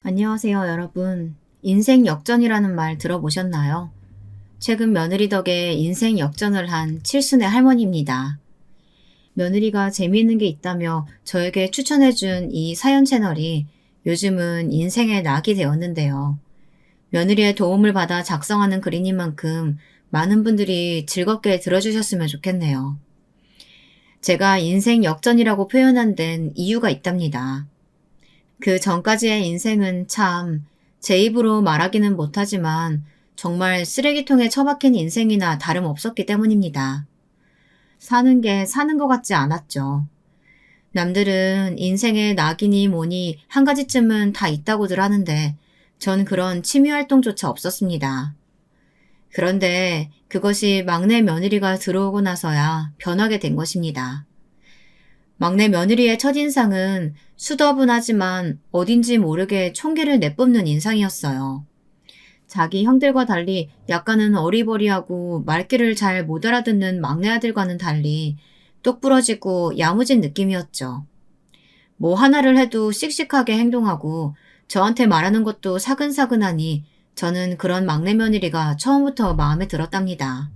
안녕하세요, 여러분. 인생 역전이라는 말 들어보셨나요? 최근 며느리 덕에 인생 역전을 한 칠순의 할머니입니다. 며느리가 재미있는 게 있다며 저에게 추천해준 이 사연 채널이 요즘은 인생의 낙이 되었는데요. 며느리의 도움을 받아 작성하는 글이인 만큼 많은 분들이 즐겁게 들어주셨으면 좋겠네요. 제가 인생 역전이라고 표현한 데는 이유가 있답니다. 그 전까지의 인생은 참 제 입으로 말하기는 못하지만 정말 쓰레기통에 처박힌 인생이나 다름없었기 때문입니다. 사는 게 사는 것 같지 않았죠. 남들은 인생에 낙이니 뭐니 한 가지쯤은 다 있다고들 하는데 전 그런 취미활동조차 없었습니다. 그런데 그것이 막내 며느리가 들어오고 나서야 변하게 된 것입니다. 막내 며느리의 첫인상은 수더분하지만 어딘지 모르게 총기를 내뿜는 인상이었어요. 자기 형들과 달리 약간은 어리버리하고 말귀를 잘 못 알아듣는 막내 아들과는 달리 똑부러지고 야무진 느낌이었죠. 뭐 하나를 해도 씩씩하게 행동하고 저한테 말하는 것도 사근사근하니 저는 그런 막내 며느리가 처음부터 마음에 들었답니다.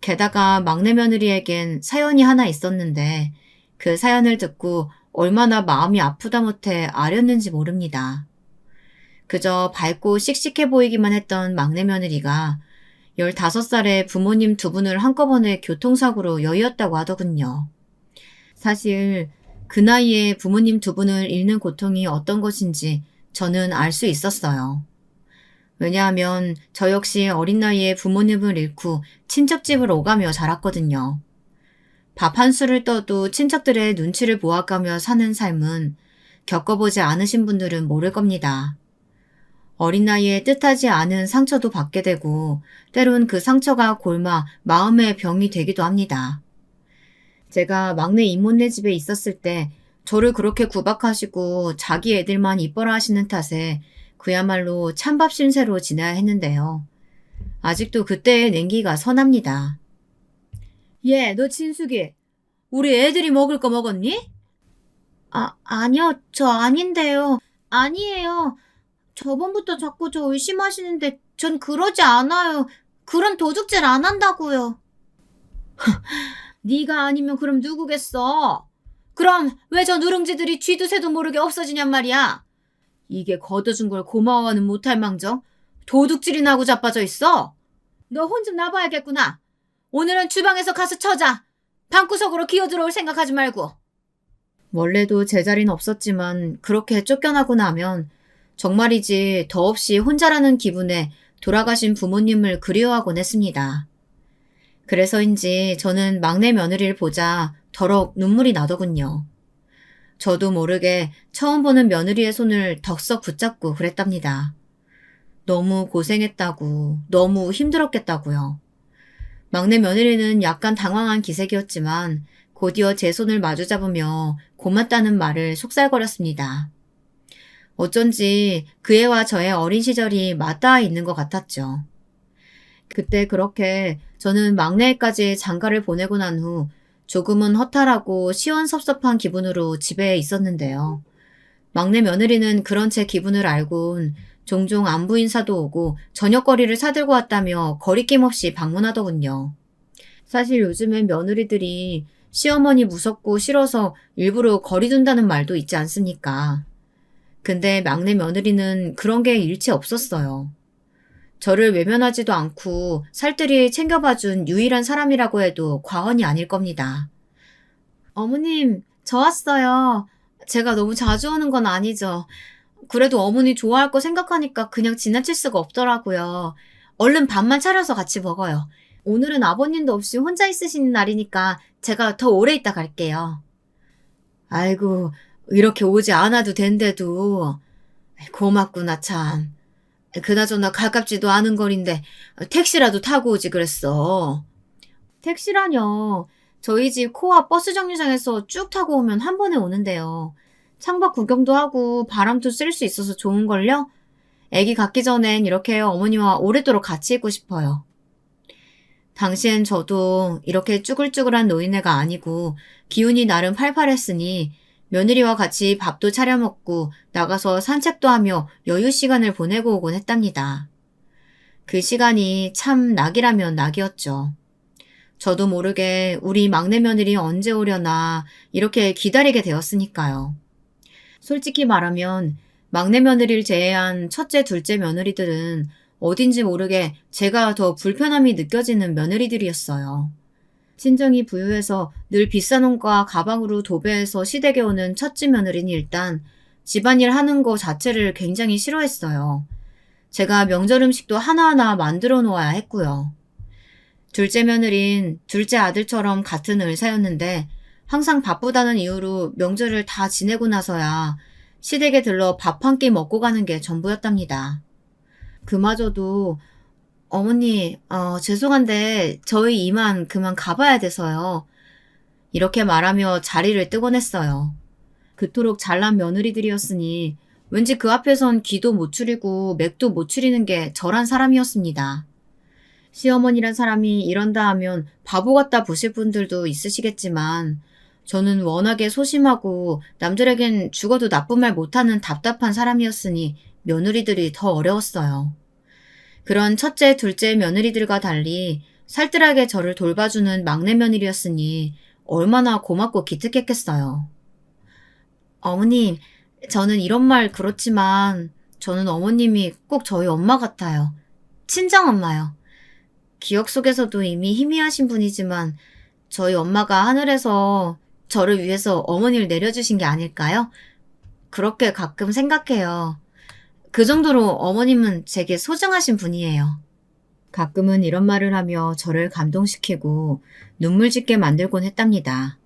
게다가 막내 며느리에겐 사연이 하나 있었는데 그 사연을 듣고 얼마나 마음이 아프다 못해 아렸는지 모릅니다. 그저 밝고 씩씩해 보이기만 했던 막내 며느리가 15살에 부모님 두 분을 한꺼번에 교통사고로 여의었다고 하더군요. 사실 그 나이에 부모님 두 분을 잃는 고통이 어떤 것인지 저는 알 수 있었어요. 왜냐하면 저 역시 어린 나이에 부모님을 잃고 친척집을 오가며 자랐거든요. 밥 한 술을 떠도 친척들의 눈치를 보아가며 사는 삶은 겪어보지 않으신 분들은 모를 겁니다. 어린 나이에 뜻하지 않은 상처도 받게 되고 때론 그 상처가 골마 마음의 병이 되기도 합니다. 제가 막내 이모네 집에 있었을 때 저를 그렇게 구박하시고 자기 애들만 이뻐라 하시는 탓에 그야말로 찬밥 신세로 지내야 했는데요. 아직도 그때의 냉기가 선합니다. 얘, 너 진숙이, 우리 애들이 먹을 거 먹었니? 아니요, 저 아닌데요. 아니에요. 저번부터 자꾸 저 의심하시는데 전 그러지 않아요. 그런 도둑질 안 한다고요. 네가 아니면 그럼 누구겠어? 그럼 왜 저 누룽지들이 쥐도 새도 모르게 없어지냔 말이야. 이게 걷어준 걸 고마워는 못할 망정 도둑질이나 하고 자빠져 있어. 너 혼 좀 나봐야겠구나. 오늘은 주방에서 가서 쳐자. 방구석으로 기어들어올 생각하지 말고. 원래도 제자리는 없었지만 그렇게 쫓겨나고 나면 정말이지 더없이 혼자라는 기분에 돌아가신 부모님을 그리워하곤 했습니다. 그래서인지 저는 막내 며느리를 보자 더럭 눈물이 나더군요. 저도 모르게 처음 보는 며느리의 손을 덕석 붙잡고 그랬답니다. 너무 고생했다고, 너무 힘들었겠다고요. 막내 며느리는 약간 당황한 기색이었지만 곧이어 제 손을 마주잡으며 고맙다는 말을 속살거렸습니다. 어쩐지 그 애와 저의 어린 시절이 맞닿아 있는 것 같았죠. 그때 그렇게 저는 막내애까지 장가를 보내고 난 후 조금은 허탈하고 시원섭섭한 기분으로 집에 있었는데요. 막내 며느리는 그런 제 기분을 알곤 종종 안부 인사도 오고 저녁거리를 사들고 왔다며 거리낌 없이 방문하더군요. 사실 요즘엔 며느리들이 시어머니 무섭고 싫어서 일부러 거리 둔다는 말도 있지 않습니까? 근데 막내 며느리는 그런 게 일체 없었어요. 저를 외면하지도 않고 살뜰히 챙겨봐준 유일한 사람이라고 해도 과언이 아닐 겁니다. 어머님, 저 왔어요. 제가 너무 자주 오는 건 아니죠. 그래도 어머니 좋아할 거 생각하니까 그냥 지나칠 수가 없더라고요. 얼른 밥만 차려서 같이 먹어요. 오늘은 아버님도 없이 혼자 있으시는 날이니까 제가 더 오래 있다 갈게요. 아이고, 이렇게 오지 않아도 된대도. 고맙구나, 참. 그나저나 가깝지도 않은 거리인데 택시라도 타고 오지 그랬어. 택시라뇨. 저희 집 코앞 버스 정류장에서 쭉 타고 오면 한 번에 오는데요. 창밖 구경도 하고 바람도 쐴 수 있어서 좋은걸요? 애기 갖기 전엔 이렇게 어머니와 오래도록 같이 있고 싶어요. 당시엔 저도 이렇게 쭈글쭈글한 노인네가 아니고 기운이 나름 팔팔했으니 며느리와 같이 밥도 차려 먹고 나가서 산책도 하며 여유 시간을 보내고 오곤 했답니다. 그 시간이 참 낙이라면 낙이었죠. 저도 모르게 우리 막내 며느리 언제 오려나 이렇게 기다리게 되었으니까요. 솔직히 말하면 막내 며느리를 제외한 첫째, 둘째 며느리들은 어딘지 모르게 제가 더 불편함이 느껴지는 며느리들이었어요. 친정이 부유해서 늘 비싼 옷과 가방으로 도배해서 시댁에 오는 첫째 며느리는 일단 집안일 하는 거 자체를 굉장히 싫어했어요. 제가 명절 음식도 하나하나 만들어 놓아야 했고요. 둘째 며느린 둘째 아들처럼 같은 의사였는데 항상 바쁘다는 이유로 명절을 다 지내고 나서야 시댁에 들러 밥 한 끼 먹고 가는 게 전부였답니다. 그마저도 어머니, 죄송한데 저희 이만 그만 가봐야 돼서요. 이렇게 말하며 자리를 뜨곤 했어요. 그토록 잘난 며느리들이었으니 왠지 그 앞에선 기도 못 추리고 맥도 못 추리는 게 저란 사람이었습니다. 시어머니란 사람이 이런다 하면 바보 같다 보실 분들도 있으시겠지만 저는 워낙에 소심하고 남들에겐 죽어도 나쁜 말 못하는 답답한 사람이었으니 며느리들이 더 어려웠어요. 그런 첫째, 둘째 며느리들과 달리 살뜰하게 저를 돌봐주는 막내 며느리였으니 얼마나 고맙고 기특했겠어요. 어머님, 저는 이런 말 그렇지만 저는 어머님이 꼭 저희 엄마 같아요. 친정엄마요. 기억 속에서도 이미 희미하신 분이지만 저희 엄마가 하늘에서 저를 위해서 어머니를 내려주신 게 아닐까요? 그렇게 가끔 생각해요. 그 정도로 어머님은 제게 소중하신 분이에요. 가끔은 이런 말을 하며 저를 감동시키고 눈물 짓게 만들곤 했답니다.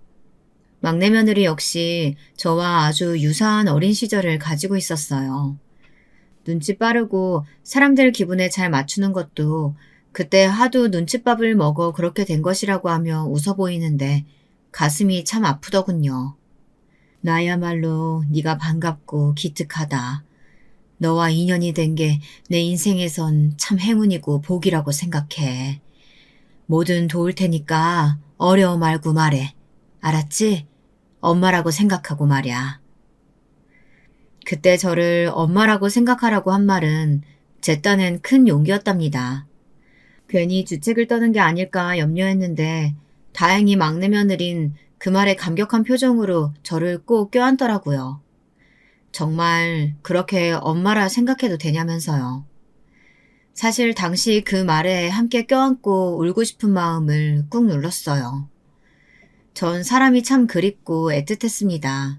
막내 며느리 역시 저와 아주 유사한 어린 시절을 가지고 있었어요. 눈치 빠르고 사람들 기분에 잘 맞추는 것도 그때 하도 눈칫밥을 먹어 그렇게 된 것이라고 하며 웃어 보이는데 가슴이 참 아프더군요. 나야말로 네가 반갑고 기특하다. 너와 인연이 된 게 내 인생에선 참 행운이고 복이라고 생각해. 뭐든 도울 테니까 어려워 말고 말해. 알았지? 엄마라고 생각하고 말이야. 그때 저를 엄마라고 생각하라고 한 말은 제 딴엔 큰 용기였답니다. 괜히 주책을 떠는 게 아닐까 염려했는데 다행히 막내 며느린 그 말에 감격한 표정으로 저를 꼭 껴안더라고요. 정말 그렇게 엄마라 생각해도 되냐면서요. 사실 당시 그 말에 함께 껴안고 울고 싶은 마음을 꾹 눌렀어요. 전 사람이 참 그립고 애틋했습니다.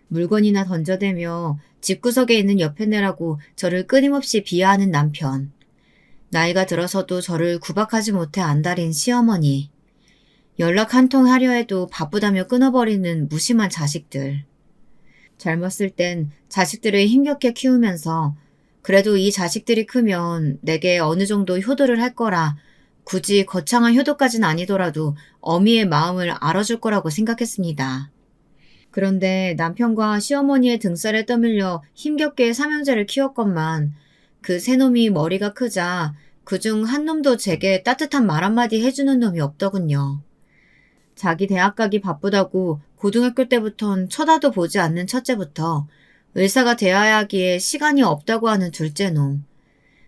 물건이나 던져대며 집구석에 있는 옆에 내라고 저를 끊임없이 비하하는 남편. 나이가 들어서도 저를 구박하지 못해 안달인 시어머니. 연락 한 통 하려 해도 바쁘다며 끊어버리는 무심한 자식들. 젊었을 땐 자식들을 힘겹게 키우면서 그래도 이 자식들이 크면 내게 어느 정도 효도를 할 거라 굳이 거창한 효도까진 아니더라도 어미의 마음을 알아줄 거라고 생각했습니다. 그런데 남편과 시어머니의 등살에 떠밀려 힘겹게 삼형제를 키웠건만 그 세 놈이 머리가 크자 그중 한 놈도 제게 따뜻한 말 한마디 해주는 놈이 없더군요. 자기 대학 가기 바쁘다고 고등학교 때부턴 쳐다도 보지 않는 첫째부터 의사가 되어야 하기에 시간이 없다고 하는 둘째 놈.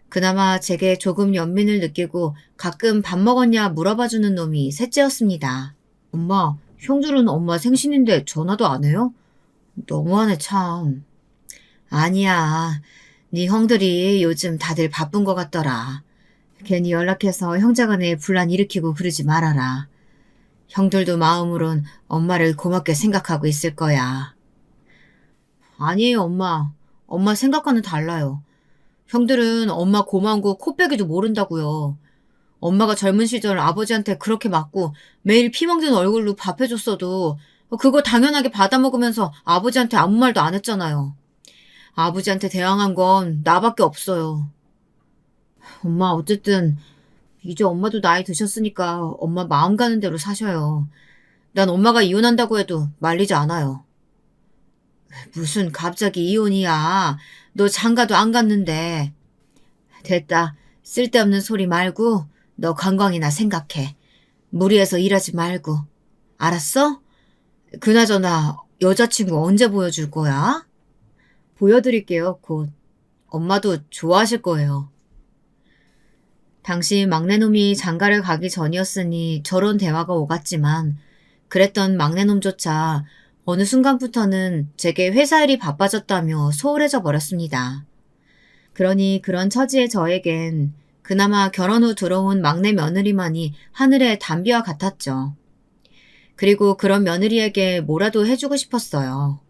그나마 제게 조금 연민을 느끼고 가끔 밥 먹었냐 물어봐주는 놈이 셋째였습니다. 엄마, 형들은 엄마 생신인데 전화도 안 해요? 너무하네 참. 아니야. 네 형들이 요즘 다들 바쁜 것 같더라. 괜히 연락해서 형제간에 분란 일으키고 그러지 말아라. 형들도 마음으론 엄마를 고맙게 생각하고 있을 거야. 아니에요, 엄마. 엄마 생각과는 달라요. 형들은 엄마 고마운 거 코빼기도 모른다고요. 엄마가 젊은 시절 아버지한테 그렇게 맞고 매일 피멍든 얼굴로 밥 해줬어도 그거 당연하게 받아먹으면서 아버지한테 아무 말도 안 했잖아요. 아버지한테 대항한 건 나밖에 없어요. 엄마 어쨌든 이제 엄마도 나이 드셨으니까 엄마 마음 가는 대로 사셔요. 난 엄마가 이혼한다고 해도 말리지 않아요. 무슨 갑자기 이혼이야. 너 장가도 안 갔는데. 됐다. 쓸데없는 소리 말고 너 건강이나 생각해. 무리해서 일하지 말고. 알았어? 그나저나 여자친구 언제 보여줄 거야? 보여드릴게요, 곧. 엄마도 좋아하실 거예요. 당시 막내놈이 장가를 가기 전이었으니 저런 대화가 오갔지만 그랬던 막내놈조차 어느 순간부터는 제게 회사 일이 바빠졌다며 소홀해져 버렸습니다. 그러니 그런 처지의 저에겐 그나마 결혼 후 들어온 막내 며느리만이 하늘의 단비와 같았죠. 그리고 그런 며느리에게 뭐라도 해주고 싶었어요.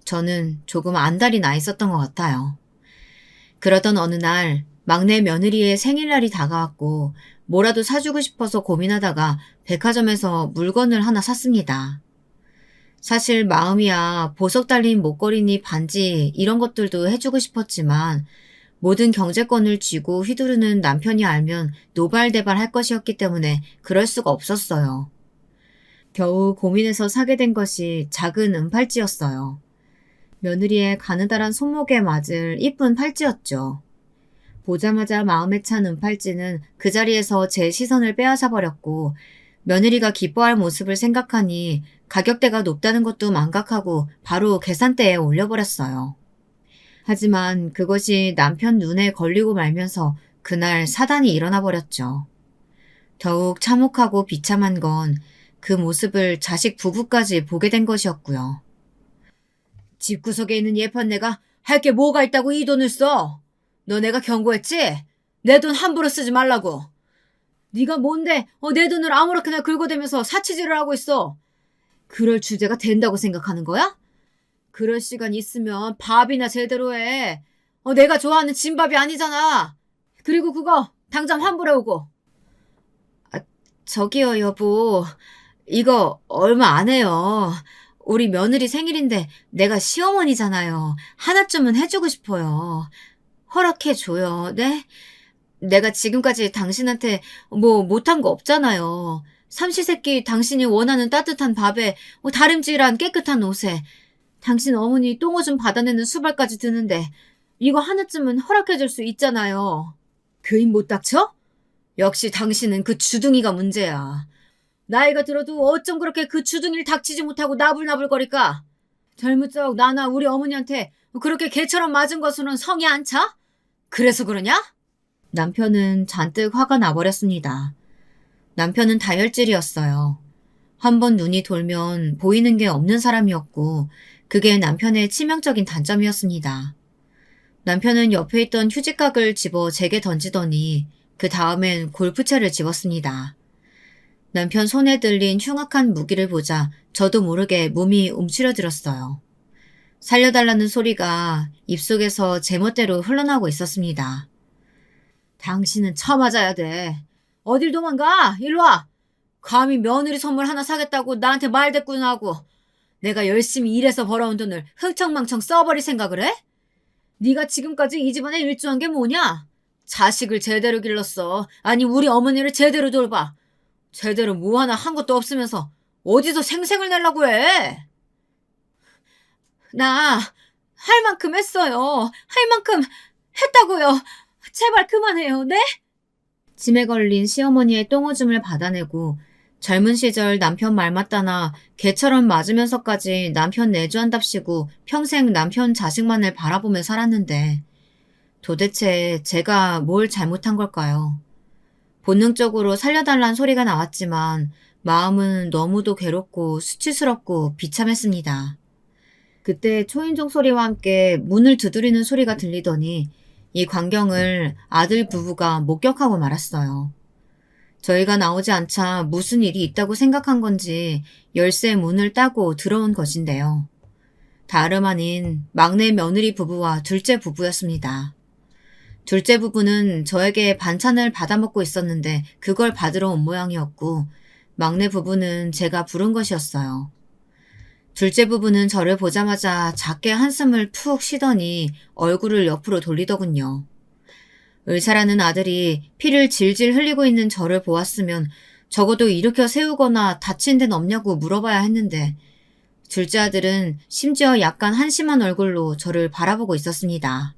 저는 조금 안달이 나 있었던 것 같아요. 그러던 어느 날 막내 며느리의 생일날이 다가왔고 뭐라도 사주고 싶어서 고민하다가 백화점에서 물건을 하나 샀습니다. 사실 마음이야 보석 달린 목걸이니 반지 이런 것들도 해주고 싶었지만 모든 경제권을 쥐고 휘두르는 남편이 알면 노발대발 할 것이었기 때문에 그럴 수가 없었어요. 겨우 고민해서 사게 된 것이 작은 은팔찌였어요. 며느리의 가느다란 손목에 맞을 이쁜 팔찌였죠. 보자마자 마음에 찬 은팔찌는 그 자리에서 제 시선을 빼앗아 버렸고 며느리가 기뻐할 모습을 생각하니 가격대가 높다는 것도 망각하고 바로 계산대에 올려버렸어요. 하지만 그것이 남편 눈에 걸리고 말면서 그날 사단이 일어나 버렸죠. 더욱 참혹하고 비참한 건 그 모습을 자식 부부까지 보게 된 것이었고요. 집구석에 있는 예판내가 할 게 뭐가 있다고 이 돈을 써? 너 내가 경고했지? 내 돈 함부로 쓰지 말라고. 네가 뭔데 내 돈을 아무렇게나 긁어대면서 사치질을 하고 있어. 그럴 주제가 된다고 생각하는 거야? 그럴 시간 있으면 밥이나 제대로 해. 내가 좋아하는 진밥이 아니잖아. 그리고 그거 당장 환불해오고. 저기요 여보. 이거 얼마 안 해요. 우리 며느리 생일인데 내가 시어머니잖아요. 하나쯤은 해주고 싶어요. 허락해줘요. 네? 내가 지금까지 당신한테 뭐 못한 거 없잖아요. 삼시세끼 당신이 원하는 따뜻한 밥에 다림질한 깨끗한 옷에 당신 어머니 똥오줌 받아내는 수발까지 드는데 이거 하나쯤은 허락해줄 수 있잖아요. 그 입 못 닥쳐? 역시 당신은 그 주둥이가 문제야. 나이가 들어도 어쩜 그렇게 그 주둥이를 닥치지 못하고 나불나불거릴까? 젊은적 나나 우리 어머니한테 그렇게 개처럼 맞은 것으로는 성이 안 차? 그래서 그러냐? 남편은 잔뜩 화가 나버렸습니다. 남편은 다혈질이었어요. 한번 눈이 돌면 보이는 게 없는 사람이었고 그게 남편의 치명적인 단점이었습니다. 남편은 옆에 있던 휴지각을 집어 제게 던지더니 그 다음엔 골프채를 집었습니다. 남편 손에 들린 흉악한 무기를 보자 저도 모르게 몸이 움츠러들었어요. 살려달라는 소리가 입속에서 제멋대로 흘러나오고 있었습니다. 당신은 처맞아야 돼. 어딜 도망가? 일로 와. 감히 며느리 선물 하나 사겠다고 나한테 말대꾸나 하고 내가 열심히 일해서 벌어온 돈을 흥청망청 써버릴 생각을 해? 네가 지금까지 이 집안에 일조한 게 뭐냐? 자식을 제대로 길렀어. 아니 우리 어머니를 제대로 돌봐. 제대로 뭐 하나 한 것도 없으면서 어디서 생색을 내려고 해? 나 할 만큼 했어요. 할 만큼 했다고요. 제발 그만해요. 네? 짐에 걸린 시어머니의 똥오줌을 받아내고 젊은 시절 남편 말 맞다나 개처럼 맞으면서까지 남편 내주한답시고 평생 남편 자식만을 바라보며 살았는데 도대체 제가 뭘 잘못한 걸까요? 본능적으로 살려달란 소리가 나왔지만 마음은 너무도 괴롭고 수치스럽고 비참했습니다. 그때 초인종 소리와 함께 문을 두드리는 소리가 들리더니 이 광경을 아들 부부가 목격하고 말았어요. 저희가 나오지 않자 무슨 일이 있다고 생각한 건지 열쇠 문을 따고 들어온 것인데요. 다름 아닌 막내 며느리 부부와 둘째 부부였습니다. 둘째 부부는 저에게 반찬을 받아먹고 있었는데 그걸 받으러 온 모양이었고 막내 부부는 제가 부른 것이었어요. 둘째 부부는 저를 보자마자 작게 한숨을 푹 쉬더니 얼굴을 옆으로 돌리더군요. 의사라는 아들이 피를 질질 흘리고 있는 저를 보았으면 적어도 일으켜 세우거나 다친 데는 없냐고 물어봐야 했는데 둘째 아들은 심지어 약간 한심한 얼굴로 저를 바라보고 있었습니다.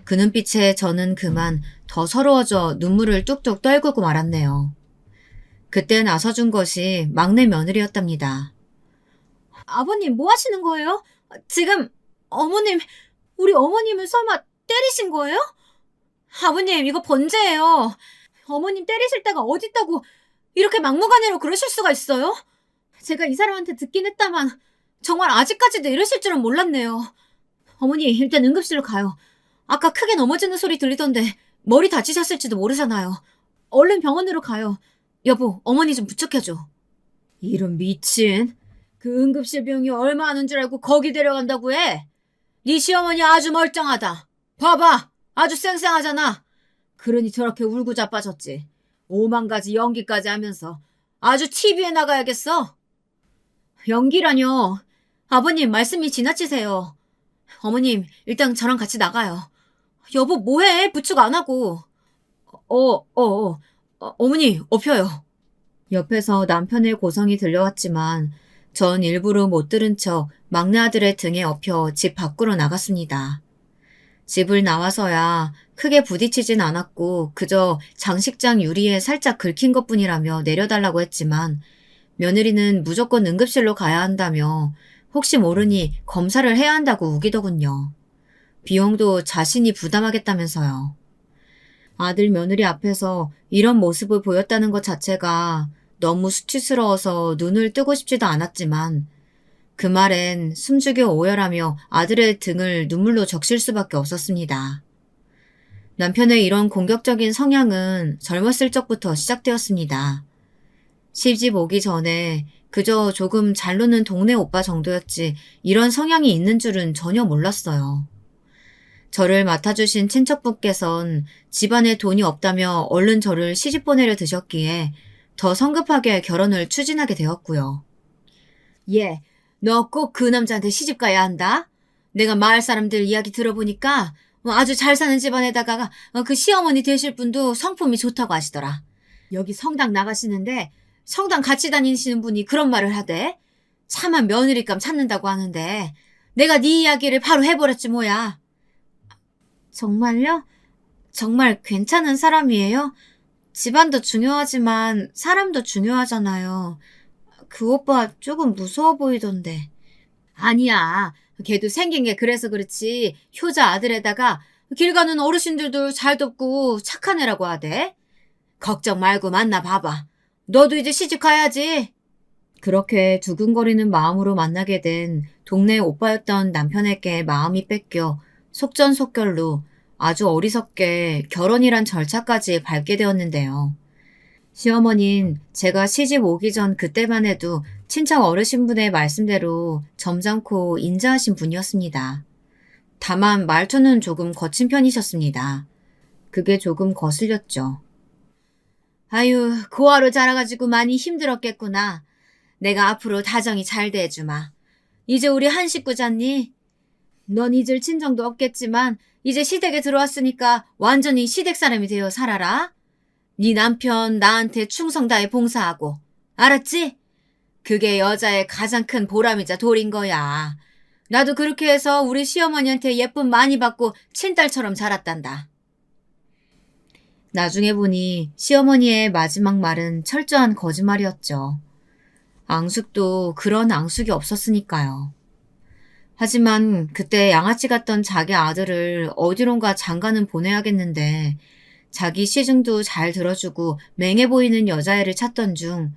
그 눈빛에 저는 그만 더 서러워져 눈물을 뚝뚝 떨구고 말았네요. 그때 나서준 것이 막내 며느리였답니다. 아버님, 뭐 하시는 거예요? 지금 우리 어머님을 설마 때리신 거예요? 아버님, 이거 번제예요. 어머님 때리실 데가 어딨다고 이렇게 막무가내로 그러실 수가 있어요? 제가 이 사람한테 듣긴 했다만 정말 아직까지도 이러실 줄은 몰랐네요. 어머니, 일단 응급실로 가요. 아까 크게 넘어지는 소리 들리던데 머리 다치셨을지도 모르잖아요. 얼른 병원으로 가요. 여보, 어머니 좀 부축해줘. 이런 미친. 그 응급실 비용이 얼마 하는 줄 알고 거기 데려간다고 해? 네 시어머니 아주 멀쩡하다. 봐봐, 아주 쌩쌩하잖아. 그러니 저렇게 울고 자빠졌지. 오만 가지 연기까지 하면서 아주 TV에 나가야겠어. 연기라뇨. 아버님, 말씀이 지나치세요. 어머님, 일단 저랑 같이 나가요. 여보, 뭐해? 부축 안 하고. 어머니, 업혀요. 옆에서 남편의 고성이 들려왔지만 전 일부러 못 들은 척 막내 아들의 등에 업혀 집 밖으로 나갔습니다. 집을 나와서야 크게 부딪히진 않았고 그저 장식장 유리에 살짝 긁힌 것뿐이라며 내려달라고 했지만 며느리는 무조건 응급실로 가야 한다며 혹시 모르니 검사를 해야 한다고 우기더군요. 비용도 자신이 부담하겠다면서요. 아들 며느리 앞에서 이런 모습을 보였다는 것 자체가 너무 수치스러워서 눈을 뜨고 싶지도 않았지만 그 말엔 숨죽여 오열하며 아들의 등을 눈물로 적실 수밖에 없었습니다. 남편의 이런 공격적인 성향은 젊었을 적부터 시작되었습니다. 시집 오기 전에 그저 조금 잘 노는 동네 오빠 정도였지 이런 성향이 있는 줄은 전혀 몰랐어요. 저를 맡아주신 친척분께선 집안에 돈이 없다며 얼른 저를 시집 보내려 드셨기에 더 성급하게 결혼을 추진하게 되었고요. 예, 너 꼭 그 남자한테 시집 가야 한다. 내가 마을 사람들 이야기 들어보니까 아주 잘 사는 집안에다가 그 시어머니 되실 분도 성품이 좋다고 하시더라. 여기 성당 나가시는데 성당 같이 다니시는 분이 그런 말을 하대. 차만 며느리감 찾는다고 하는데 내가 네 이야기를 바로 해버렸지 뭐야. 정말요? 정말 괜찮은 사람이에요? 집안도 중요하지만 사람도 중요하잖아요. 그 오빠 조금 무서워 보이던데. 아니야. 걔도 생긴 게 그래서 그렇지. 효자 아들에다가 길 가는 어르신들도 잘 돕고 착한 애라고 하대. 걱정 말고 만나봐봐. 너도 이제 시집 가야지. 그렇게 두근거리는 마음으로 만나게 된 동네 오빠였던 남편에게 마음이 뺏겨 속전속결로 아주 어리석게 결혼이란 절차까지 밟게 되었는데요. 시어머니는 제가 시집 오기 전 그때만 해도 친척 어르신분의 말씀대로 점잖고 인자하신 분이었습니다. 다만 말투는 조금 거친 편이셨습니다. 그게 조금 거슬렸죠. 아유, 고아로 자라가지고 많이 힘들었겠구나. 내가 앞으로 다정히 잘 대해주마. 이제 우리 한 식구잖니? 넌 잊을 친정도 없겠지만 이제 시댁에 들어왔으니까 완전히 시댁 사람이 되어 살아라. 네 남편 나한테 충성 다해 봉사하고. 알았지? 그게 여자의 가장 큰 보람이자 도리인 거야. 나도 그렇게 해서 우리 시어머니한테 예쁨 많이 받고 친딸처럼 자랐단다. 나중에 보니 시어머니의 마지막 말은 철저한 거짓말이었죠. 앙숙도 그런 앙숙이 없었으니까요. 하지만 그때 양아치 같던 자기 아들을 어디론가 장가는 보내야겠는데 자기 시중도 잘 들어주고 맹해 보이는 여자애를 찾던 중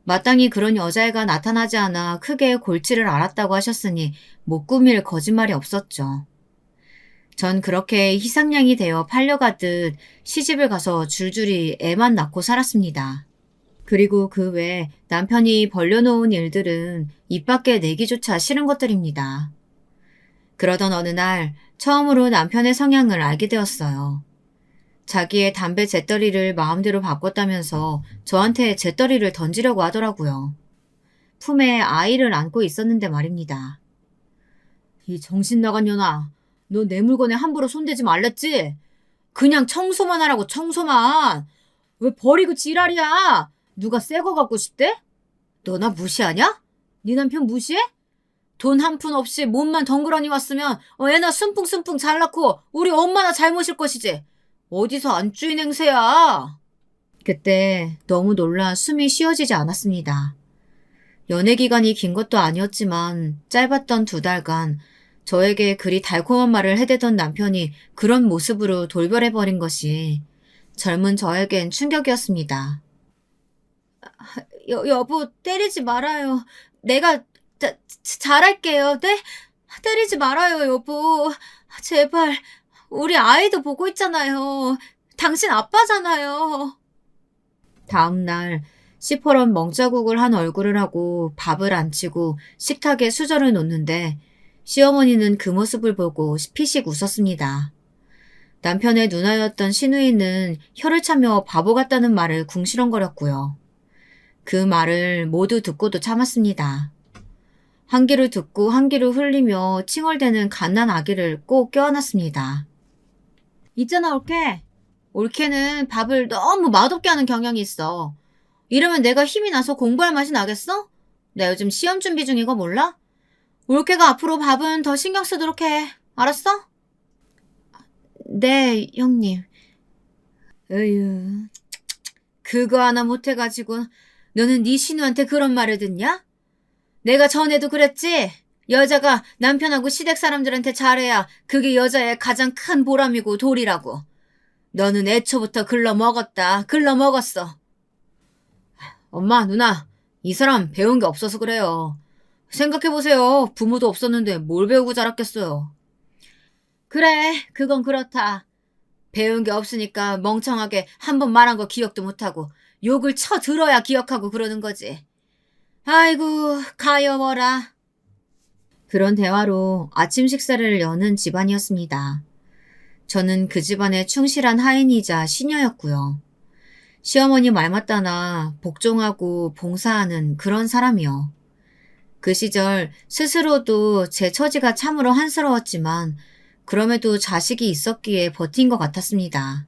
마땅히 그런 여자애가 나타나지 않아 크게 골치를 앓았다고 하셨으니 못 꾸밀 거짓말이 없었죠. 전 그렇게 희상양이 되어 팔려가듯 시집을 가서 줄줄이 애만 낳고 살았습니다. 그리고 그 외 남편이 벌려놓은 일들은 입 밖에 내기조차 싫은 것들입니다. 그러던 어느 날 처음으로 남편의 성향을 알게 되었어요. 자기의 담배 재떨이를 마음대로 바꿨다면서 저한테 재떨이를 던지려고 하더라고요. 품에 아이를 안고 있었는데 말입니다. 이 정신 나간 년아, 너 내 물건에 함부로 손대지 말랬지? 그냥 청소만 하라고 청소만. 왜 버리고 지랄이야? 누가 새 거 갖고 싶대? 너 나 무시하냐? 네 남편 무시해? 돈 한 푼 없이 몸만 덩그러니 왔으면 애나 순풍순풍 잘 낳고 우리 엄마나 잘 모실 것이지. 어디서 안주인 행세야. 그때 너무 놀라 숨이 쉬어지지 않았습니다. 연애 기간이 긴 것도 아니었지만 짧았던 2달간 저에게 그리 달콤한 말을 해대던 남편이 그런 모습으로 돌변해버린 것이 젊은 저에겐 충격이었습니다. 여보, 때리지 말아요. 내가 잘할게요. 네? 때리지 말아요, 여보. 제발. 우리 아이도 보고 있잖아요. 당신 아빠잖아요. 다음 날 시퍼런 멍자국을 한 얼굴을 하고 밥을 안 치고 식탁에 수저를 놓는데 시어머니는 그 모습을 보고 피식 웃었습니다. 남편의 누나였던 시누이는 혀를 차며 바보 같다는 말을 궁시렁거렸고요. 그 말을 모두 듣고도 참았습니다. 한 귀를 듣고 한 귀를 흘리며 칭얼대는 갓난 아기를 꼭 껴안았습니다. 있잖아, 올케. 올케는 밥을 너무 맛없게 하는 경향이 있어. 이러면 내가 힘이 나서 공부할 맛이 나겠어? 나 요즘 시험 준비 중인 거 몰라? 올케가 앞으로 밥은 더 신경 쓰도록 해. 알았어? 네, 형님. 으유, 그거 하나 못해가지고 너는 네 신우한테 그런 말을 듣냐? 내가 전에도 그랬지? 여자가 남편하고 시댁 사람들한테 잘해야 그게 여자의 가장 큰 보람이고 도리라고. 너는 애초부터 글러먹었다. 글러먹었어. 엄마, 누나, 이 사람 배운 게 없어서 그래요. 생각해보세요. 부모도 없었는데 뭘 배우고 자랐겠어요. 그래, 그건 그렇다. 배운 게 없으니까 멍청하게 한 번 말한 거 기억도 못하고 욕을 쳐 들어야 기억하고 그러는 거지. 아이고, 가여워라. 그런 대화로 아침 식사를 여는 집안이었습니다. 저는 그 집안의 충실한 하인이자 시녀였고요. 시어머니 말 맞다나 복종하고 봉사하는 그런 사람이요. 그 시절 스스로도 제 처지가 참으로 한스러웠지만 그럼에도 자식이 있었기에 버틴 것 같았습니다.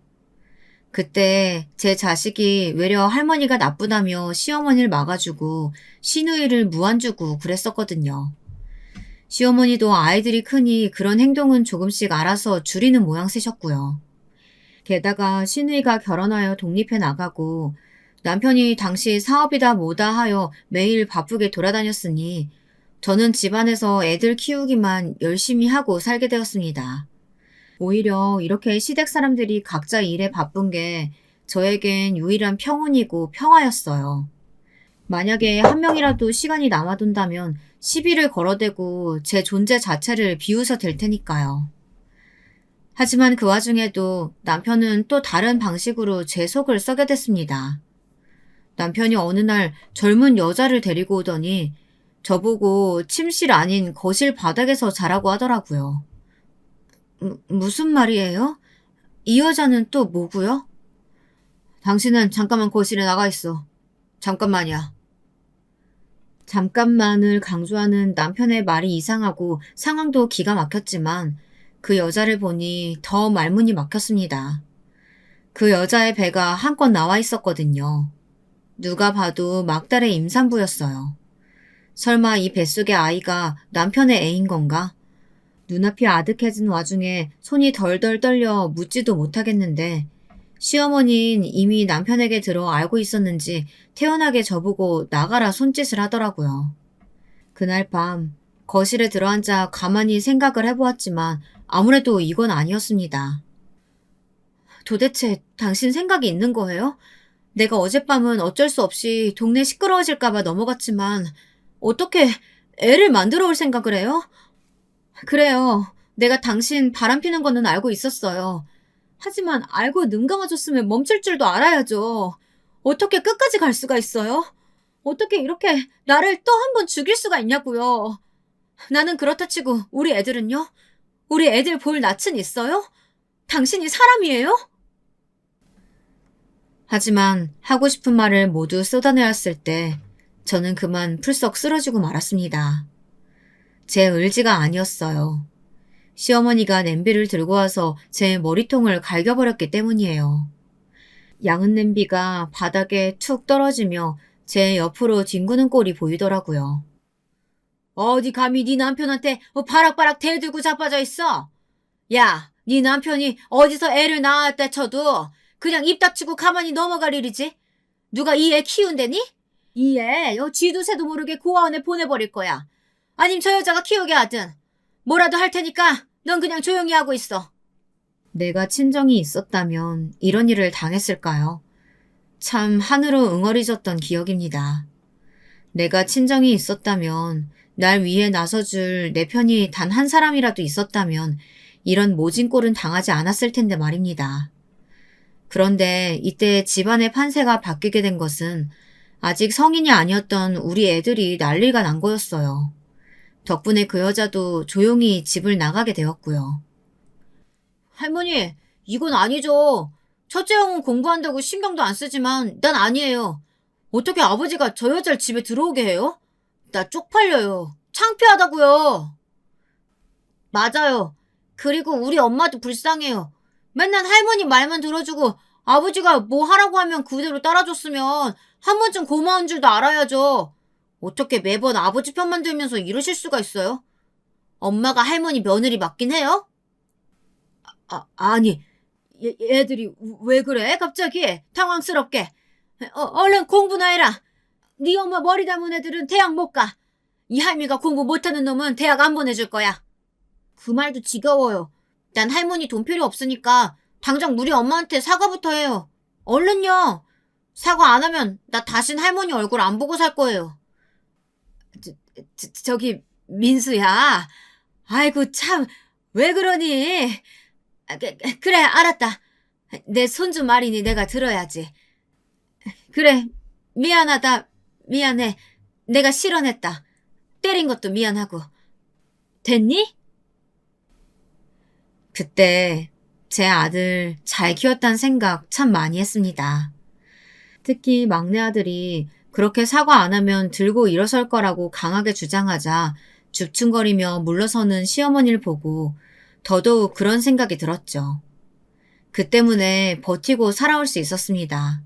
그때 제 자식이 외려 할머니가 나쁘다며 시어머니를 막아주고 시누이를 무안주고 그랬었거든요. 시어머니도 아이들이 크니 그런 행동은 조금씩 알아서 줄이는 모양새셨고요. 게다가 시누이가 결혼하여 독립해 나가고 남편이 당시 사업이다 뭐다 하여 매일 바쁘게 돌아다녔으니 저는 집안에서 애들 키우기만 열심히 하고 살게 되었습니다. 오히려 이렇게 시댁 사람들이 각자 일에 바쁜 게 저에겐 유일한 평온이고 평화였어요. 만약에 한 명이라도 시간이 남아돈다면 시비를 걸어대고 제 존재 자체를 비웃어 댈 테니까요. 하지만 그 와중에도 남편은 또 다른 방식으로 제 속을 썩여 댔습니다. 남편이 어느 날 젊은 여자를 데리고 오더니 저보고 침실 아닌 거실 바닥에서 자라고 하더라고요. 무슨 말이에요? 이 여자는 또 뭐고요? 당신은 잠깐만 거실에 나가 있어. 잠깐만이야. 잠깐만을 강조하는 남편의 말이 이상하고 상황도 기가 막혔지만 그 여자를 보니 더 말문이 막혔습니다. 그 여자의 배가 한껏 나와 있었거든요. 누가 봐도 막달의 임산부였어요. 설마 이 뱃속의 아이가 남편의 애인 건가? 눈앞이 아득해진 와중에 손이 덜덜 떨려 묻지도 못하겠는데 시어머니는 이미 남편에게 들어 알고 있었는지 태연하게 저보고 나가라 손짓을 하더라고요. 그날 밤 거실에 들어앉아 가만히 생각을 해보았지만 아무래도 이건 아니었습니다. 도대체 당신 생각이 있는 거예요? 내가 어젯밤은 어쩔 수 없이 동네 시끄러워질까봐 넘어갔지만 어떻게 애를 만들어 올 생각을 해요? 그래요. 내가 당신 바람피는 거는 알고 있었어요. 하지만 알고 눈 감아줬으면 멈출 줄도 알아야죠. 어떻게 끝까지 갈 수가 있어요? 어떻게 이렇게 나를 또 한 번 죽일 수가 있냐고요. 나는 그렇다 치고 우리 애들은요? 우리 애들 볼 낯은 있어요? 당신이 사람이에요? 하지만 하고 싶은 말을 모두 쏟아내었을 때 저는 그만 풀썩 쓰러지고 말았습니다. 제 의지가 아니었어요. 시어머니가 냄비를 들고 와서 제 머리통을 갈겨버렸기 때문이에요. 양은 냄비가 바닥에 툭 떨어지며 제 옆으로 뒹구는 꼴이 보이더라고요. 어디 감히 네 남편한테 바락바락 대들고 자빠져 있어? 야, 네 남편이 어디서 애를 낳았다 쳐도 그냥 입 닥치고 가만히 넘어갈 일이지? 누가 이 애 키운대니? 이에 쥐도 새도 모르게 고아원에 보내버릴 거야. 아님 저 여자가 키우게 하든. 뭐라도 할 테니까 넌 그냥 조용히 하고 있어. 내가 친정이 있었다면 이런 일을 당했을까요? 참 하늘로 응어리졌던 기억입니다. 내가 친정이 있었다면, 날 위해 나서줄 내 편이 단 한 사람이라도 있었다면 이런 모진 꼴은 당하지 않았을 텐데 말입니다. 그런데 이때 집안의 판세가 바뀌게 된 것은 아직 성인이 아니었던 우리 애들이 난리가 난 거였어요. 덕분에 그 여자도 조용히 집을 나가게 되었고요. 할머니, 이건 아니죠. 첫째 형은 공부한다고 신경도 안 쓰지만 난 아니에요. 어떻게 아버지가 저 여자를 집에 들어오게 해요? 나 쪽팔려요. 창피하다고요. 맞아요. 그리고 우리 엄마도 불쌍해요. 맨날 할머니 말만 들어주고 아버지가 뭐 하라고 하면 그대로 따라줬으면 한 번쯤 고마운 줄도 알아야죠. 어떻게 매번 아버지 편만 들면서 이러실 수가 있어요? 엄마가 할머니 며느리 맞긴 해요? 아니, 얘들이 왜 그래? 갑자기 당황스럽게. 얼른 공부나 해라. 네 엄마 머리 담은 애들은 대학 못 가. 이 할미가 공부 못하는 놈은 대학 안 보내줄 거야. 그 말도 지겨워요. 난 할머니 돈 필요 없으니까 당장 우리 엄마한테 사과부터 해요. 얼른요. 사과 안 하면 나 다신 할머니 얼굴 안 보고 살 거예요. 저기 민수야. 아이고 참 왜 그러니? 그래 알았다. 내 손주 말이니 내가 들어야지. 그래 미안하다. 미안해. 내가 실언했다. 때린 것도 미안하고. 됐니? 그때 제 아들 잘 키웠다는 생각 참 많이 했습니다. 특히 막내 아들이 그렇게 사과 안 하면 들고 일어설 거라고 강하게 주장하자 줍충거리며 물러서는 시어머니를 보고 더더욱 그런 생각이 들었죠. 그 때문에 버티고 살아올 수 있었습니다.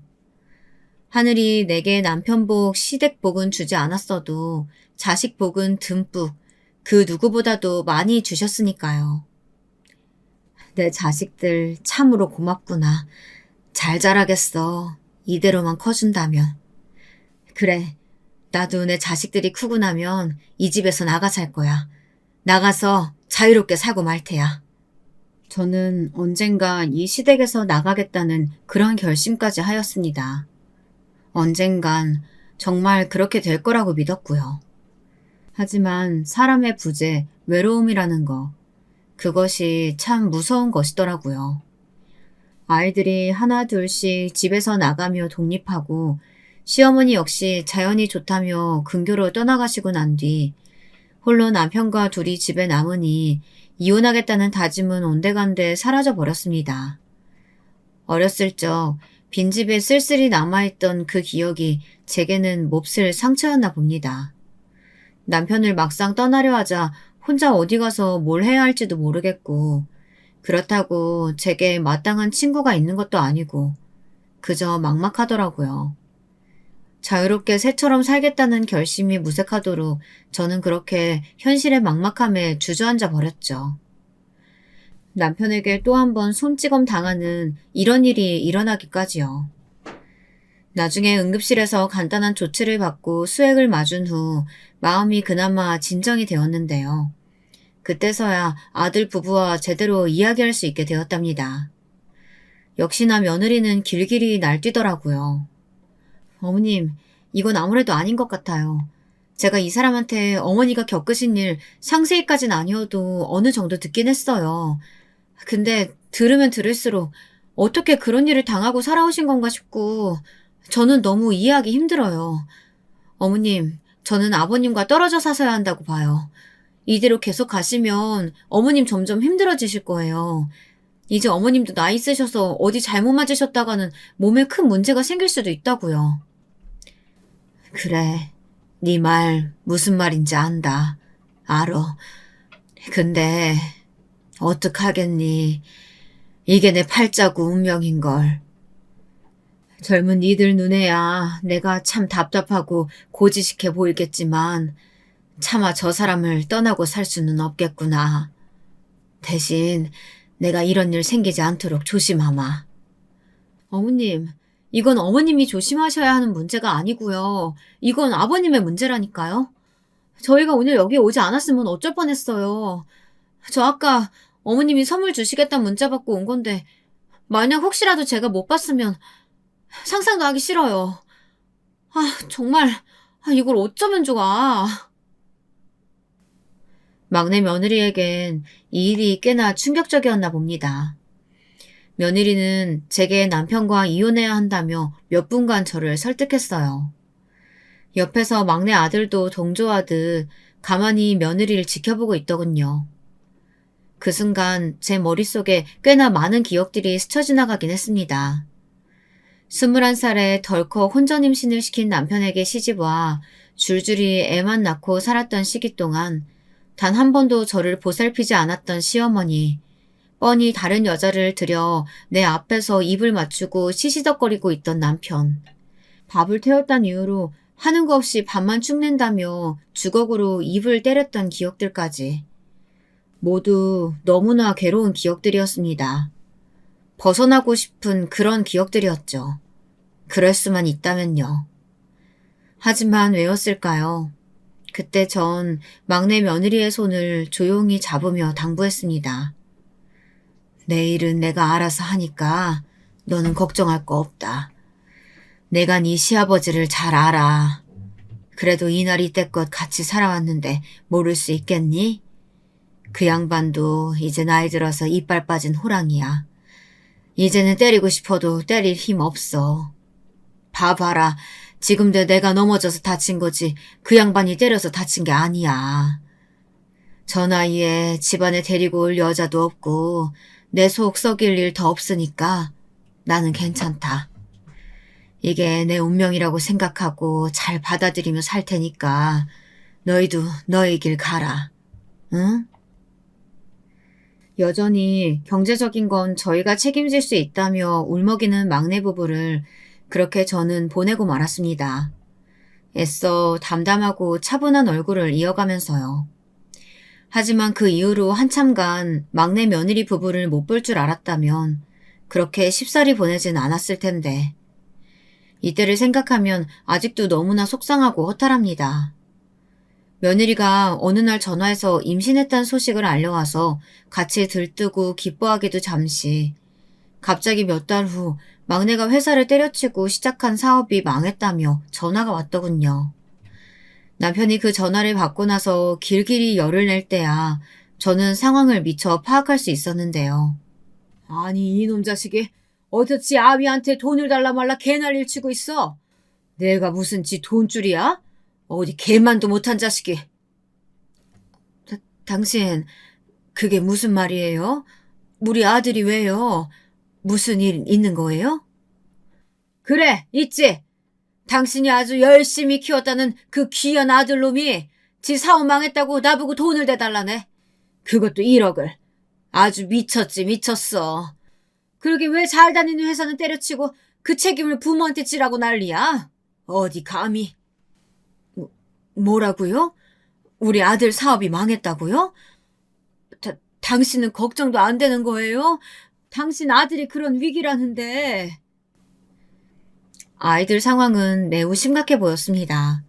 하늘이 내게 남편복, 시댁복은 주지 않았어도 자식복은 듬뿍 그 누구보다도 많이 주셨으니까요. 내 자식들 참으로 고맙구나. 잘 자라겠어. 이대로만 커준다면. 그래, 나도 내 자식들이 크고 나면 이 집에서 나가 살 거야. 나가서 자유롭게 살고 말 테야. 저는 언젠가 이 시댁에서 나가겠다는 그런 결심까지 하였습니다. 언젠간 정말 그렇게 될 거라고 믿었고요. 하지만 사람의 부재, 외로움이라는 거, 그것이 참 무서운 것이더라고요. 아이들이 하나 둘씩 집에서 나가며 독립하고 시어머니 역시 자연이 좋다며 근교로 떠나가시고 난 뒤 홀로 남편과 둘이 집에 남으니 이혼하겠다는 다짐은 온데간데 사라져 버렸습니다. 어렸을 적 빈집에 쓸쓸히 남아있던 그 기억이 제게는 몹쓸 상처였나 봅니다. 남편을 막상 떠나려 하자 혼자 어디 가서 뭘 해야 할지도 모르겠고 그렇다고 제게 마땅한 친구가 있는 것도 아니고 그저 막막하더라고요. 자유롭게 새처럼 살겠다는 결심이 무색하도록 저는 그렇게 현실의 막막함에 주저앉아 버렸죠. 남편에게 또 한 번 손찌검 당하는 이런 일이 일어나기까지요. 나중에 응급실에서 간단한 조치를 받고 수액을 맞은 후 마음이 그나마 진정이 되었는데요. 그때서야 아들 부부와 제대로 이야기할 수 있게 되었답니다. 역시나 며느리는 길길이 날뛰더라고요. 어머님, 이건 아무래도 아닌 것 같아요. 제가 이 사람한테 어머니가 겪으신 일 상세히까진 아니어도 어느 정도 듣긴 했어요. 근데 들으면 들을수록 어떻게 그런 일을 당하고 살아오신 건가 싶고 저는 너무 이해하기 힘들어요. 어머님, 저는 아버님과 떨어져 사셔야 한다고 봐요. 이대로 계속 가시면 어머님 점점 힘들어지실 거예요. 이제 어머님도 나이 있으셔서 어디 잘못 맞으셨다가는 몸에 큰 문제가 생길 수도 있다고요. 그래, 네 말 무슨 말인지 안다. 알어. 근데 어떡하겠니. 이게 내 팔자고 운명인걸. 젊은 니들 눈에야 내가 참 답답하고 고지식해 보이겠지만 차마 저 사람을 떠나고 살 수는 없겠구나. 대신 내가 이런 일 생기지 않도록 조심하마. 어머님, 이건 어머님이 조심하셔야 하는 문제가 아니고요. 이건 아버님의 문제라니까요. 저희가 오늘 여기 오지 않았으면 어쩔 뻔했어요. 저 아까 어머님이 선물 주시겠다는 문자 받고 온 건데 만약 혹시라도 제가 못 봤으면 상상도 하기 싫어요. 정말 이걸 어쩌면 좋아. 막내 며느리에겐 이 일이 꽤나 충격적이었나 봅니다. 며느리는 제게 남편과 이혼해야 한다며 몇 분간 저를 설득했어요. 옆에서 막내 아들도 동조하듯 가만히 며느리를 지켜보고 있더군요. 그 순간 제 머릿속에 꽤나 많은 기억들이 스쳐 지나가긴 했습니다. 21살에 덜컥 혼전 임신을 시킨 남편에게 시집와 줄줄이 애만 낳고 살았던 시기 동안 단 한 번도 저를 보살피지 않았던 시어머니, 뻔히 다른 여자를 들여 내 앞에서 입을 맞추고 시시덕거리고 있던 남편, 밥을 태웠단 이유로 하는 거 없이 밥만 축낸다며 주걱으로 입을 때렸던 기억들까지 모두 너무나 괴로운 기억들이었습니다. 벗어나고 싶은 그런 기억들이었죠. 그럴 수만 있다면요. 하지만 왜였을까요? 그때 전 막내 며느리의 손을 조용히 잡으며 당부했습니다. 내일은 내가 알아서 하니까 너는 걱정할 거 없다. 내가 네 시아버지를 잘 알아. 그래도 이날 이때껏 같이 살아왔는데 모를 수 있겠니? 그 양반도 이제 나이 들어서 이빨 빠진 호랑이야. 이제는 때리고 싶어도 때릴 힘 없어. 봐봐라. 지금도 내가 넘어져서 다친 거지 그 양반이 때려서 다친 게 아니야. 저 나이에 집안에 데리고 올 여자도 없고 내 속 썩일 일 더 없으니까 나는 괜찮다. 이게 내 운명이라고 생각하고 잘 받아들이며 살 테니까 너희도 너희 길 가라. 응? 여전히 경제적인 건 저희가 책임질 수 있다며 울먹이는 막내 부부를 그렇게 저는 보내고 말았습니다. 애써 담담하고 차분한 얼굴을 이어가면서요. 하지만 그 이후로 한참간 막내 며느리 부부를 못 볼 줄 알았다면 그렇게 쉽사리 보내진 않았을 텐데 이때를 생각하면 아직도 너무나 속상하고 허탈합니다. 며느리가 어느 날 전화해서 임신했다는 소식을 알려와서 같이 들뜨고 기뻐하기도 잠시 갑자기 몇 달 후 막내가 회사를 때려치고 시작한 사업이 망했다며 전화가 왔더군요. 남편이 그 전화를 받고 나서 길길이 열을 낼 때야 저는 상황을 미처 파악할 수 있었는데요. 아니 이놈 자식이 어쩌지 아비한테 돈을 달라 말라 개난리를 치고 있어. 내가 무슨 지 돈줄이야? 어디 개만도 못한 자식이. 당신 그게 무슨 말이에요? 우리 아들이 왜요? 무슨 일 있는 거예요? 그래 있지. 당신이 아주 열심히 키웠다는 그 귀한 아들놈이 지 사업 망했다고 나보고 돈을 대달라네. 그것도 1억을. 아주 미쳤지 미쳤어. 그러게 왜 잘 다니는 회사는 때려치고 그 책임을 부모한테 지라고 난리야? 어디 감히. 뭐라고요? 우리 아들 사업이 망했다고요? 당신은 걱정도 안 되는 거예요? 당신 아들이 그런 위기라는데. 아이들 상황은 매우 심각해 보였습니다.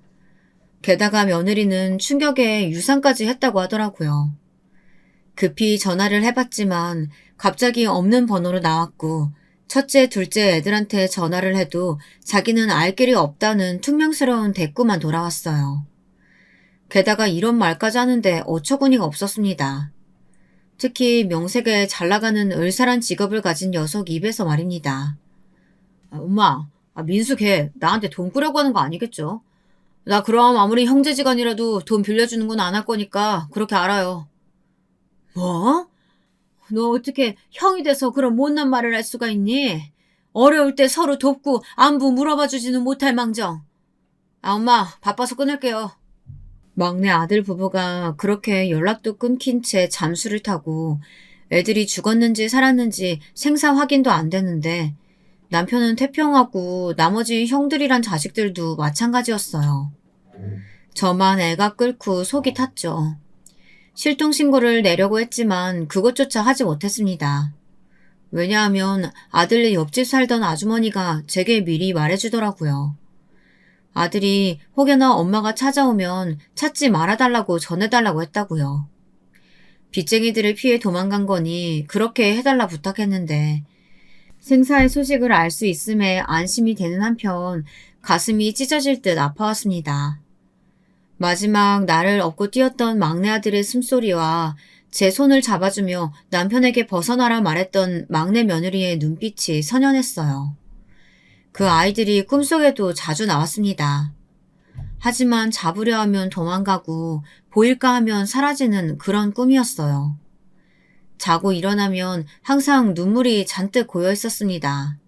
게다가 며느리는 충격에 유산까지 했다고 하더라고요. 급히 전화를 해봤지만 갑자기 없는 번호로 나왔고 첫째, 둘째 애들한테 전화를 해도 자기는 알 길이 없다는 퉁명스러운 대꾸만 돌아왔어요. 게다가 이런 말까지 하는데 어처구니가 없었습니다. 특히 명색에 잘 나가는 을사란 직업을 가진 녀석 입에서 말입니다. 엄마, 민수 걔 나한테 돈 꾸려고 하는 거 아니겠죠? 나 그럼 아무리 형제지간이라도 돈 빌려주는 건 안 할 거니까 그렇게 알아요. 뭐? 너 어떻게 형이 돼서 그런 못난 말을 할 수가 있니? 어려울 때 서로 돕고 안부 물어봐 주지는 못할 망정. 엄마 바빠서 끊을게요. 막내 아들 부부가 그렇게 연락도 끊긴 채 잠수를 타고 애들이 죽었는지 살았는지 생사 확인도 안 되는데 남편은 태평하고 나머지 형들이란 자식들도 마찬가지였어요. 저만 애가 끓고 속이 탔죠. 실종신고를 내려고 했지만 그것조차 하지 못했습니다. 왜냐하면 아들네 옆집 살던 아주머니가 제게 미리 말해주더라고요. 아들이 혹여나 엄마가 찾아오면 찾지 말아달라고 전해달라고 했다고요. 빚쟁이들을 피해 도망간 거니 그렇게 해달라 부탁했는데 생사의 소식을 알 수 있음에 안심이 되는 한편 가슴이 찢어질 듯 아파왔습니다. 마지막 나를 업고 뛰었던 막내 아들의 숨소리와 제 손을 잡아주며 남편에게 벗어나라 말했던 막내 며느리의 눈빛이 선연했어요. 그 아이들이 꿈속에도 자주 나왔습니다. 하지만 잡으려 하면 도망가고 보일까 하면 사라지는 그런 꿈이었어요. 자고 일어나면 항상 눈물이 잔뜩 고여 있었습니다.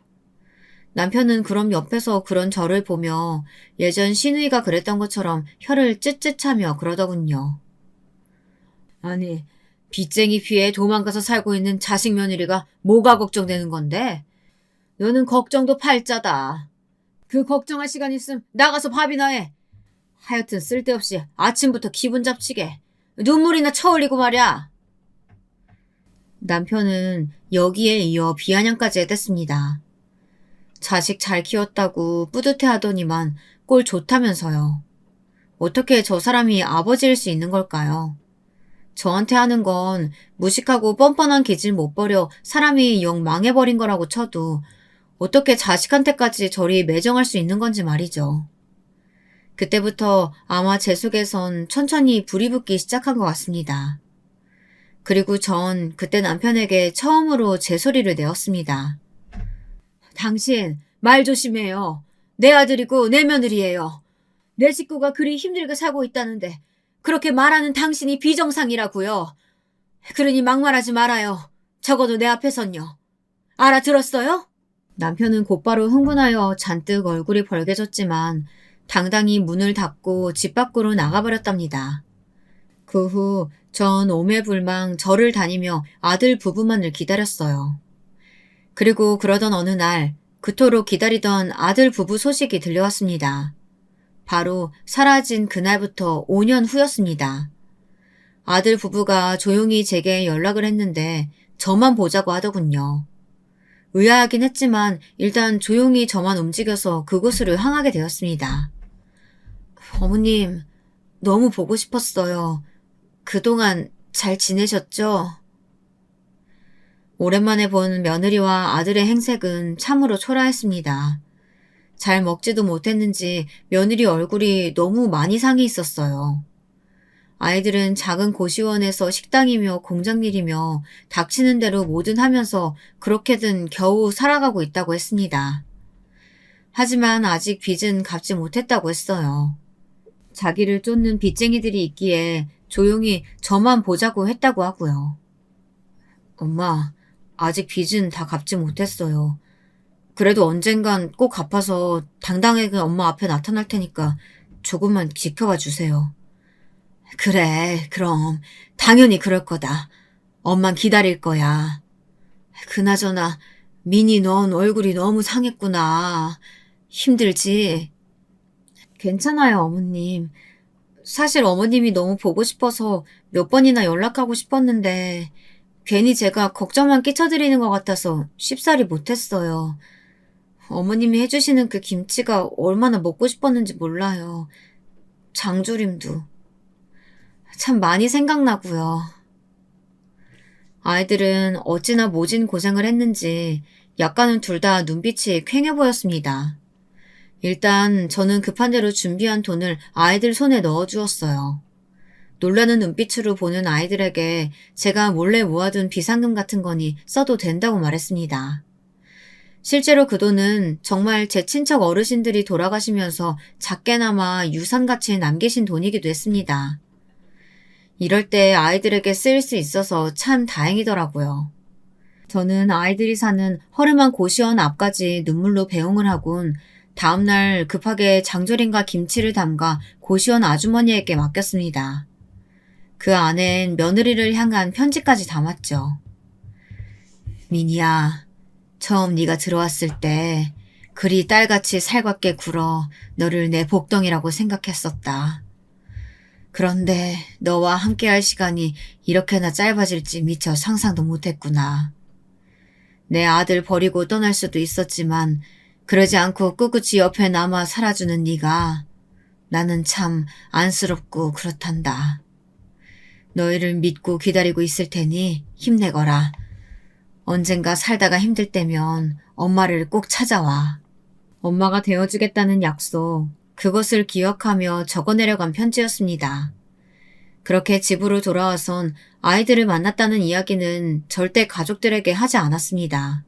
남편은 그럼 옆에서 그런 저를 보며 예전 시누이가 그랬던 것처럼 혀를 쯧쯧하며 그러더군요. 아니, 빚쟁이 피해 도망가서 살고 있는 자식 며느리가 뭐가 걱정되는 건데? 너는 걱정도 팔자다. 그 걱정할 시간 있음 나가서 밥이나 해. 하여튼 쓸데없이 아침부터 기분 잡치게 눈물이나 쳐흘리고 말이야. 남편은 여기에 이어 비아냥까지 해댔습니다. 자식 잘 키웠다고 뿌듯해하더니만 꼴 좋다면서요. 어떻게 저 사람이 아버지일 수 있는 걸까요? 저한테 하는 건 무식하고 뻔뻔한 기질 못 버려 사람이 영 망해버린 거라고 쳐도 어떻게 자식한테까지 저리 매정할 수 있는 건지 말이죠. 그때부터 아마 제 속에선 천천히 불이 붙기 시작한 것 같습니다. 그리고 전 그때 남편에게 처음으로 제 소리를 내었습니다. 당신 말 조심해요. 내 아들이고 내 며느리예요. 내 식구가 그리 힘들게 살고 있다는데 그렇게 말하는 당신이 비정상이라고요. 그러니 막말하지 말아요. 적어도 내 앞에선요. 알아들었어요? 남편은 곧바로 흥분하여 잔뜩 얼굴이 벌개졌지만 당당히 문을 닫고 집 밖으로 나가버렸답니다. 그 후 전 오매불망 절을 다니며 아들 부부만을 기다렸어요. 그리고 그러던 어느 날 그토록 기다리던 아들 부부 소식이 들려왔습니다. 바로 사라진 그날부터 5년 후였습니다. 아들 부부가 조용히 제게 연락을 했는데 저만 보자고 하더군요. 의아하긴 했지만 일단 조용히 저만 움직여서 그곳으로 향하게 되었습니다. 어머님, 너무 보고 싶었어요. 그동안 잘 지내셨죠? 오랜만에 본 며느리와 아들의 행색은 참으로 초라했습니다. 잘 먹지도 못했는지 며느리 얼굴이 너무 많이 상해 있었어요. 아이들은 작은 고시원에서 식당이며 공장일이며 닥치는 대로 뭐든 하면서 그렇게든 겨우 살아가고 있다고 했습니다. 하지만 아직 빚은 갚지 못했다고 했어요. 자기를 쫓는 빚쟁이들이 있기에 조용히 저만 보자고 했다고 하고요. 엄마, 아직 빚은 다 갚지 못했어요. 그래도 언젠간 꼭 갚아서 당당하게 엄마 앞에 나타날 테니까 조금만 지켜봐 주세요. 그래, 그럼 당연히 그럴 거다. 엄만 기다릴 거야. 그나저나 미니 넌 얼굴이 너무 상했구나. 힘들지? 괜찮아요, 어머님. 사실 어머님이 너무 보고 싶어서 몇 번이나 연락하고 싶었는데 괜히 제가 걱정만 끼쳐드리는 것 같아서 쉽사리 못했어요. 어머님이 해주시는 그 김치가 얼마나 먹고 싶었는지 몰라요. 장조림도. 참 많이 생각나고요. 아이들은 어찌나 모진 고생을 했는지 약간은 둘 다 눈빛이 퀭해 보였습니다. 일단 저는 급한 대로 준비한 돈을 아이들 손에 넣어주었어요. 놀라는 눈빛으로 보는 아이들에게 제가 몰래 모아둔 비상금 같은 거니 써도 된다고 말했습니다. 실제로 그 돈은 정말 제 친척 어르신들이 돌아가시면서 작게나마 유산같이 남기신 돈이기도 했습니다. 이럴 때 아이들에게 쓰일 수 있어서 참 다행이더라고요. 저는 아이들이 사는 허름한 고시원 앞까지 눈물로 배웅을 하곤 다음날 급하게 장조림과 김치를 담가 고시원 아주머니에게 맡겼습니다. 그 안엔 며느리를 향한 편지까지 담았죠. 미니야, 처음 네가 들어왔을 때 그리 딸같이 살갑게 굴어 너를 내 복덩이라고 생각했었다. 그런데 너와 함께할 시간이 이렇게나 짧아질지 미처 상상도 못했구나. 내 아들 버리고 떠날 수도 있었지만 그러지 않고 꿋꿋이 옆에 남아 살아주는 네가 나는 참 안쓰럽고 그렇단다. 너희를 믿고 기다리고 있을 테니 힘내거라. 언젠가 살다가 힘들 때면 엄마를 꼭 찾아와. 엄마가 되어주겠다는 약속, 그것을 기억하며 적어내려간 편지였습니다. 그렇게 집으로 돌아와선 아이들을 만났다는 이야기는 절대 가족들에게 하지 않았습니다.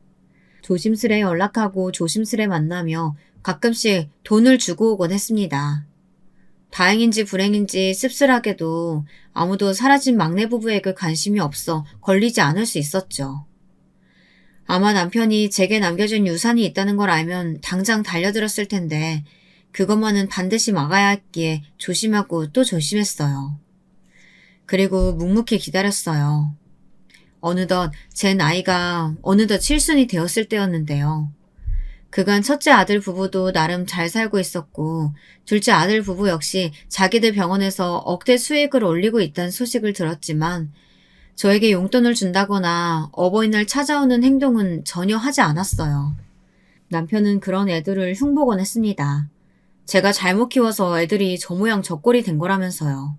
조심스레 연락하고 조심스레 만나며 가끔씩 돈을 주고 오곤 했습니다. 다행인지 불행인지 씁쓸하게도 아무도 사라진 막내 부부에게 관심이 없어 걸리지 않을 수 있었죠. 아마 남편이 제게 남겨준 유산이 있다는 걸 알면 당장 달려들었을 텐데 그것만은 반드시 막아야 했기에 조심하고 또 조심했어요. 그리고 묵묵히 기다렸어요. 어느덧 제 나이가 어느덧 칠순이 되었을 때였는데요. 그간 첫째 아들 부부도 나름 잘 살고 있었고 둘째 아들 부부 역시 자기들 병원에서 억대 수익을 올리고 있다는 소식을 들었지만 저에게 용돈을 준다거나 어버이날 찾아오는 행동은 전혀 하지 않았어요. 남편은 그런 애들을 흉보곤 했습니다. 제가 잘못 키워서 애들이 저 모양 저 꼴이 된 거라면서요.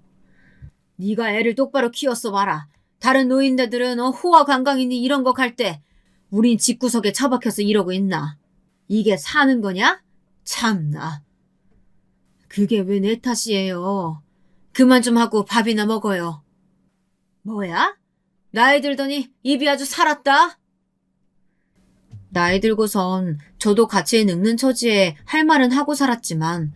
네가 애를 똑바로 키웠어 봐라. 다른 노인네들은 호화 관광이니 이런 거 갈 때 우린 집구석에 처박혀서 이러고 있나. 이게 사는 거냐? 참나. 그게 왜 내 탓이에요. 그만 좀 하고 밥이나 먹어요. 뭐야? 나이 들더니 입이 아주 살았다. 나이 들고선 저도 같이 늙는 처지에 할 말은 하고 살았지만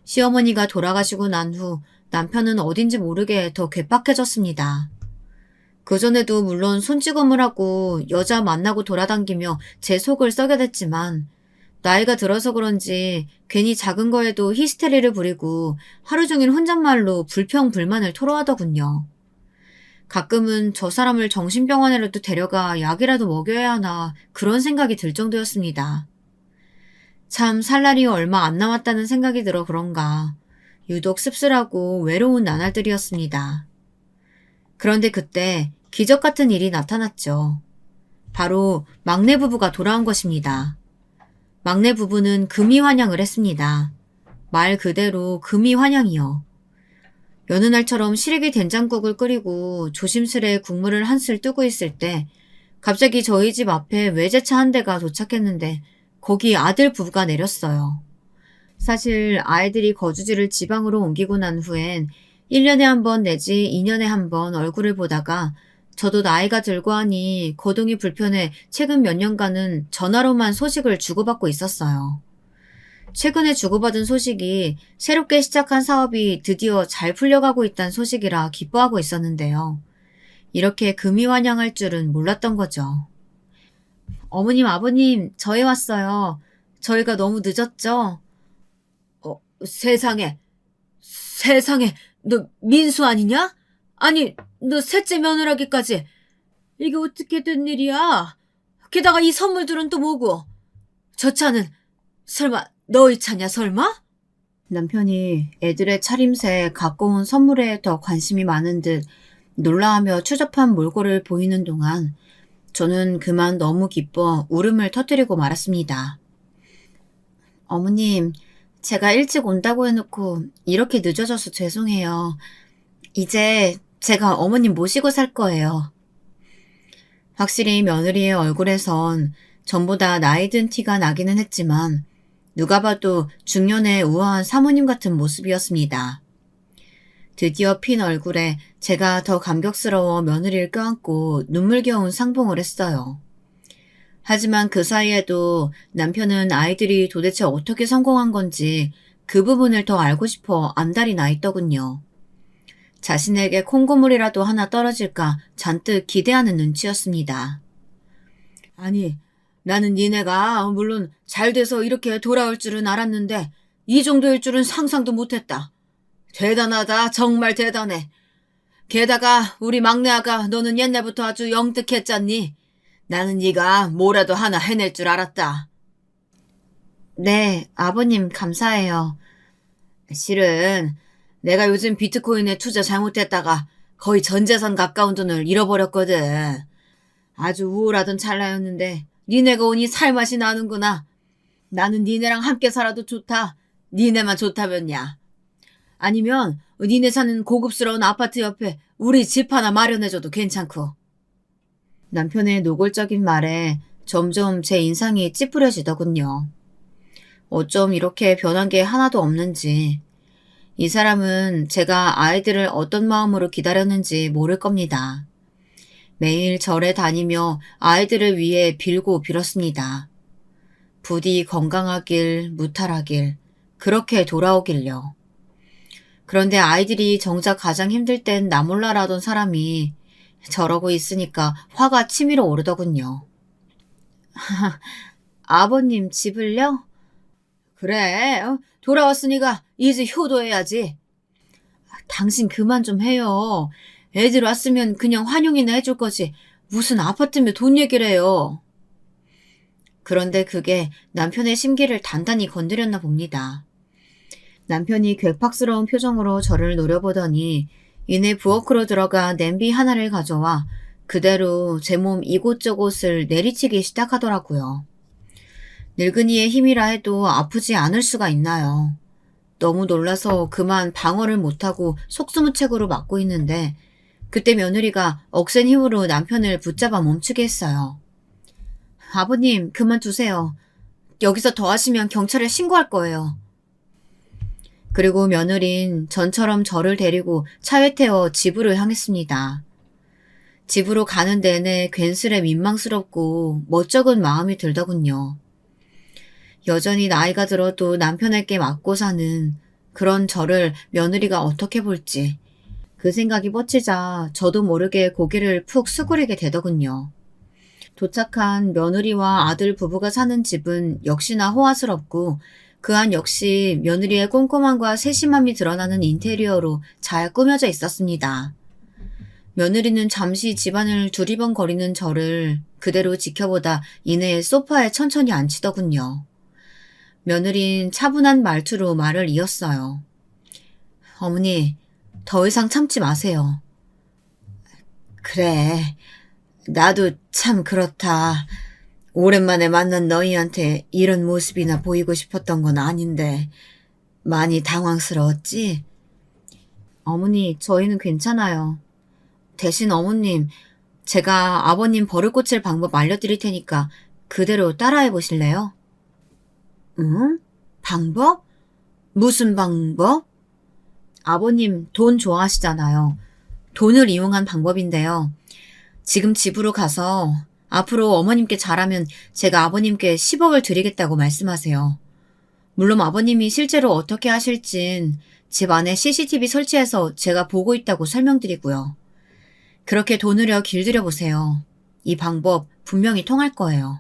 시어머니가 돌아가시고 난 후 남편은 어딘지 모르게 더 괴팍해졌습니다. 그전에도 물론 손찌검을 하고 여자 만나고 돌아다니며 제 속을 썩여댔지만 나이가 들어서 그런지 괜히 작은 거에도 히스테리를 부리고 하루 종일 혼잣말로 불평불만을 토로하더군요. 가끔은 저 사람을 정신병원에라도 데려가 약이라도 먹여야 하나 그런 생각이 들 정도였습니다. 참 살 날이 얼마 안 남았다는 생각이 들어 그런가 유독 씁쓸하고 외로운 나날들이었습니다. 그런데 그때 기적 같은 일이 나타났죠. 바로 막내 부부가 돌아온 것입니다. 막내 부부는 금이환영을 했습니다. 말 그대로 금이환영이요. 여느 날처럼 시래기 된장국을 끓이고 조심스레 국물을 한술 뜨고 있을 때 갑자기 저희 집 앞에 외제차 한 대가 도착했는데 거기 아들 부부가 내렸어요. 사실 아이들이 거주지를 지방으로 옮기고 난 후엔 1년에 한 번 내지 2년에 한 번 얼굴을 보다가 저도 나이가 들고 하니 거동이 불편해 최근 몇 년간은 전화로만 소식을 주고받고 있었어요. 최근에 주고받은 소식이 새롭게 시작한 사업이 드디어 잘 풀려가고 있다는 소식이라 기뻐하고 있었는데요. 이렇게 금이환영할 줄은 몰랐던 거죠. 어머님, 아버님, 저희 왔어요. 저희가 너무 늦었죠? 세상에, 너 민수 아니냐? 아니, 너 셋째 며느라기까지. 이게 어떻게 된 일이야? 게다가 이 선물들은 또 뭐고? 저 차는 설마 너희 차냐 설마? 남편이 애들의 차림새에 갖고 온 선물에 더 관심이 많은 듯 놀라하며 추접한 몰골을 보이는 동안 저는 그만 너무 기뻐 울음을 터뜨리고 말았습니다. 어머님, 제가 일찍 온다고 해놓고 이렇게 늦어져서 죄송해요. 이제 제가 어머님 모시고 살 거예요. 확실히 며느리의 얼굴에선 전보다 나이 든 티가 나기는 했지만 누가 봐도 중년의 우아한 사모님 같은 모습이었습니다. 드디어 핀 얼굴에 제가 더 감격스러워 며느리를 껴안고 눈물겨운 상봉을 했어요. 하지만 그 사이에도 남편은 아이들이 도대체 어떻게 성공한 건지 그 부분을 더 알고 싶어 안달이 나 있더군요. 자신에게 콩고물이라도 하나 떨어질까 잔뜩 기대하는 눈치였습니다. 아니, 나는 니네가 물론 잘 돼서 이렇게 돌아올 줄은 알았는데 이 정도일 줄은 상상도 못했다. 대단하다, 정말 대단해. 게다가 우리 막내 아가 너는 옛날부터 아주 영특했잖니. 나는 네가 뭐라도 하나 해낼 줄 알았다. 네, 아버님 감사해요. 실은 내가 요즘 비트코인에 투자 잘못했다가 거의 전 재산 가까운 돈을 잃어버렸거든. 아주 우울하던 찰나였는데 니네가 오니 살맛이 나는구나. 나는 니네랑 함께 살아도 좋다. 니네만 좋다면야. 아니면 니네 사는 고급스러운 아파트 옆에 우리 집 하나 마련해줘도 괜찮고. 남편의 노골적인 말에 점점 제 인상이 찌푸려지더군요. 어쩜 이렇게 변한 게 하나도 없는지. 이 사람은 제가 아이들을 어떤 마음으로 기다렸는지 모를 겁니다. 매일 절에 다니며 아이들을 위해 빌고 빌었습니다. 부디 건강하길, 무탈하길, 그렇게 돌아오길요. 그런데 아이들이 정작 가장 힘들 땐 나 몰라라던 사람이 저러고 있으니까 화가 치밀어 오르더군요. 아버님 집을요? 그래, 돌아왔으니까 이제 효도해야지. 당신 그만 좀 해요. 애들 왔으면 그냥 환영이나 해줄 거지. 무슨 아파트며 돈 얘기를 해요. 그런데 그게 남편의 심기를 단단히 건드렸나 봅니다. 남편이 괴팍스러운 표정으로 저를 노려보더니 이내 부엌으로 들어가 냄비 하나를 가져와 그대로 제 몸 이곳저곳을 내리치기 시작하더라고요. 늙은이의 힘이라 해도 아프지 않을 수가 있나요? 너무 놀라서 그만 방어를 못하고 속수무책으로 맞고 있는데 그때 며느리가 억센 힘으로 남편을 붙잡아 멈추게 했어요. 아버님, 그만두세요. 여기서 더 하시면 경찰에 신고할 거예요. 그리고 며느린 전처럼 저를 데리고 차에 태워 집으로 향했습니다. 집으로 가는 내내 괜스레 민망스럽고 멋쩍은 마음이 들더군요. 여전히 나이가 들어도 남편에게 맞고 사는 그런 저를 며느리가 어떻게 볼지 그 생각이 뻗치자 저도 모르게 고개를 푹 수그리게 되더군요. 도착한 며느리와 아들 부부가 사는 집은 역시나 호화스럽고 그 안 역시 며느리의 꼼꼼함과 세심함이 드러나는 인테리어로 잘 꾸며져 있었습니다. 며느리는 잠시 집안을 두리번거리는 저를 그대로 지켜보다 이내 소파에 천천히 앉히더군요. 며느린 차분한 말투로 말을 이었어요. 어머니, 더 이상 참지 마세요. 그래, 나도 참 그렇다. 오랜만에 만난 너희한테 이런 모습이나 보이고 싶었던 건 아닌데 많이 당황스러웠지? 어머니, 저희는 괜찮아요. 대신 어머님, 제가 아버님 버릇 고칠 방법 알려드릴 테니까 그대로 따라해 보실래요? 응? 방법? 무슨 방법? 아버님 돈 좋아하시잖아요. 돈을 이용한 방법인데요. 지금 집으로 가서 앞으로 어머님께 잘하면 제가 아버님께 10억을 드리겠다고 말씀하세요. 물론 아버님이 실제로 어떻게 하실진 집 안에 CCTV 설치해서 제가 보고 있다고 설명드리고요. 그렇게 돈으려 길들여 보세요. 이 방법 분명히 통할 거예요.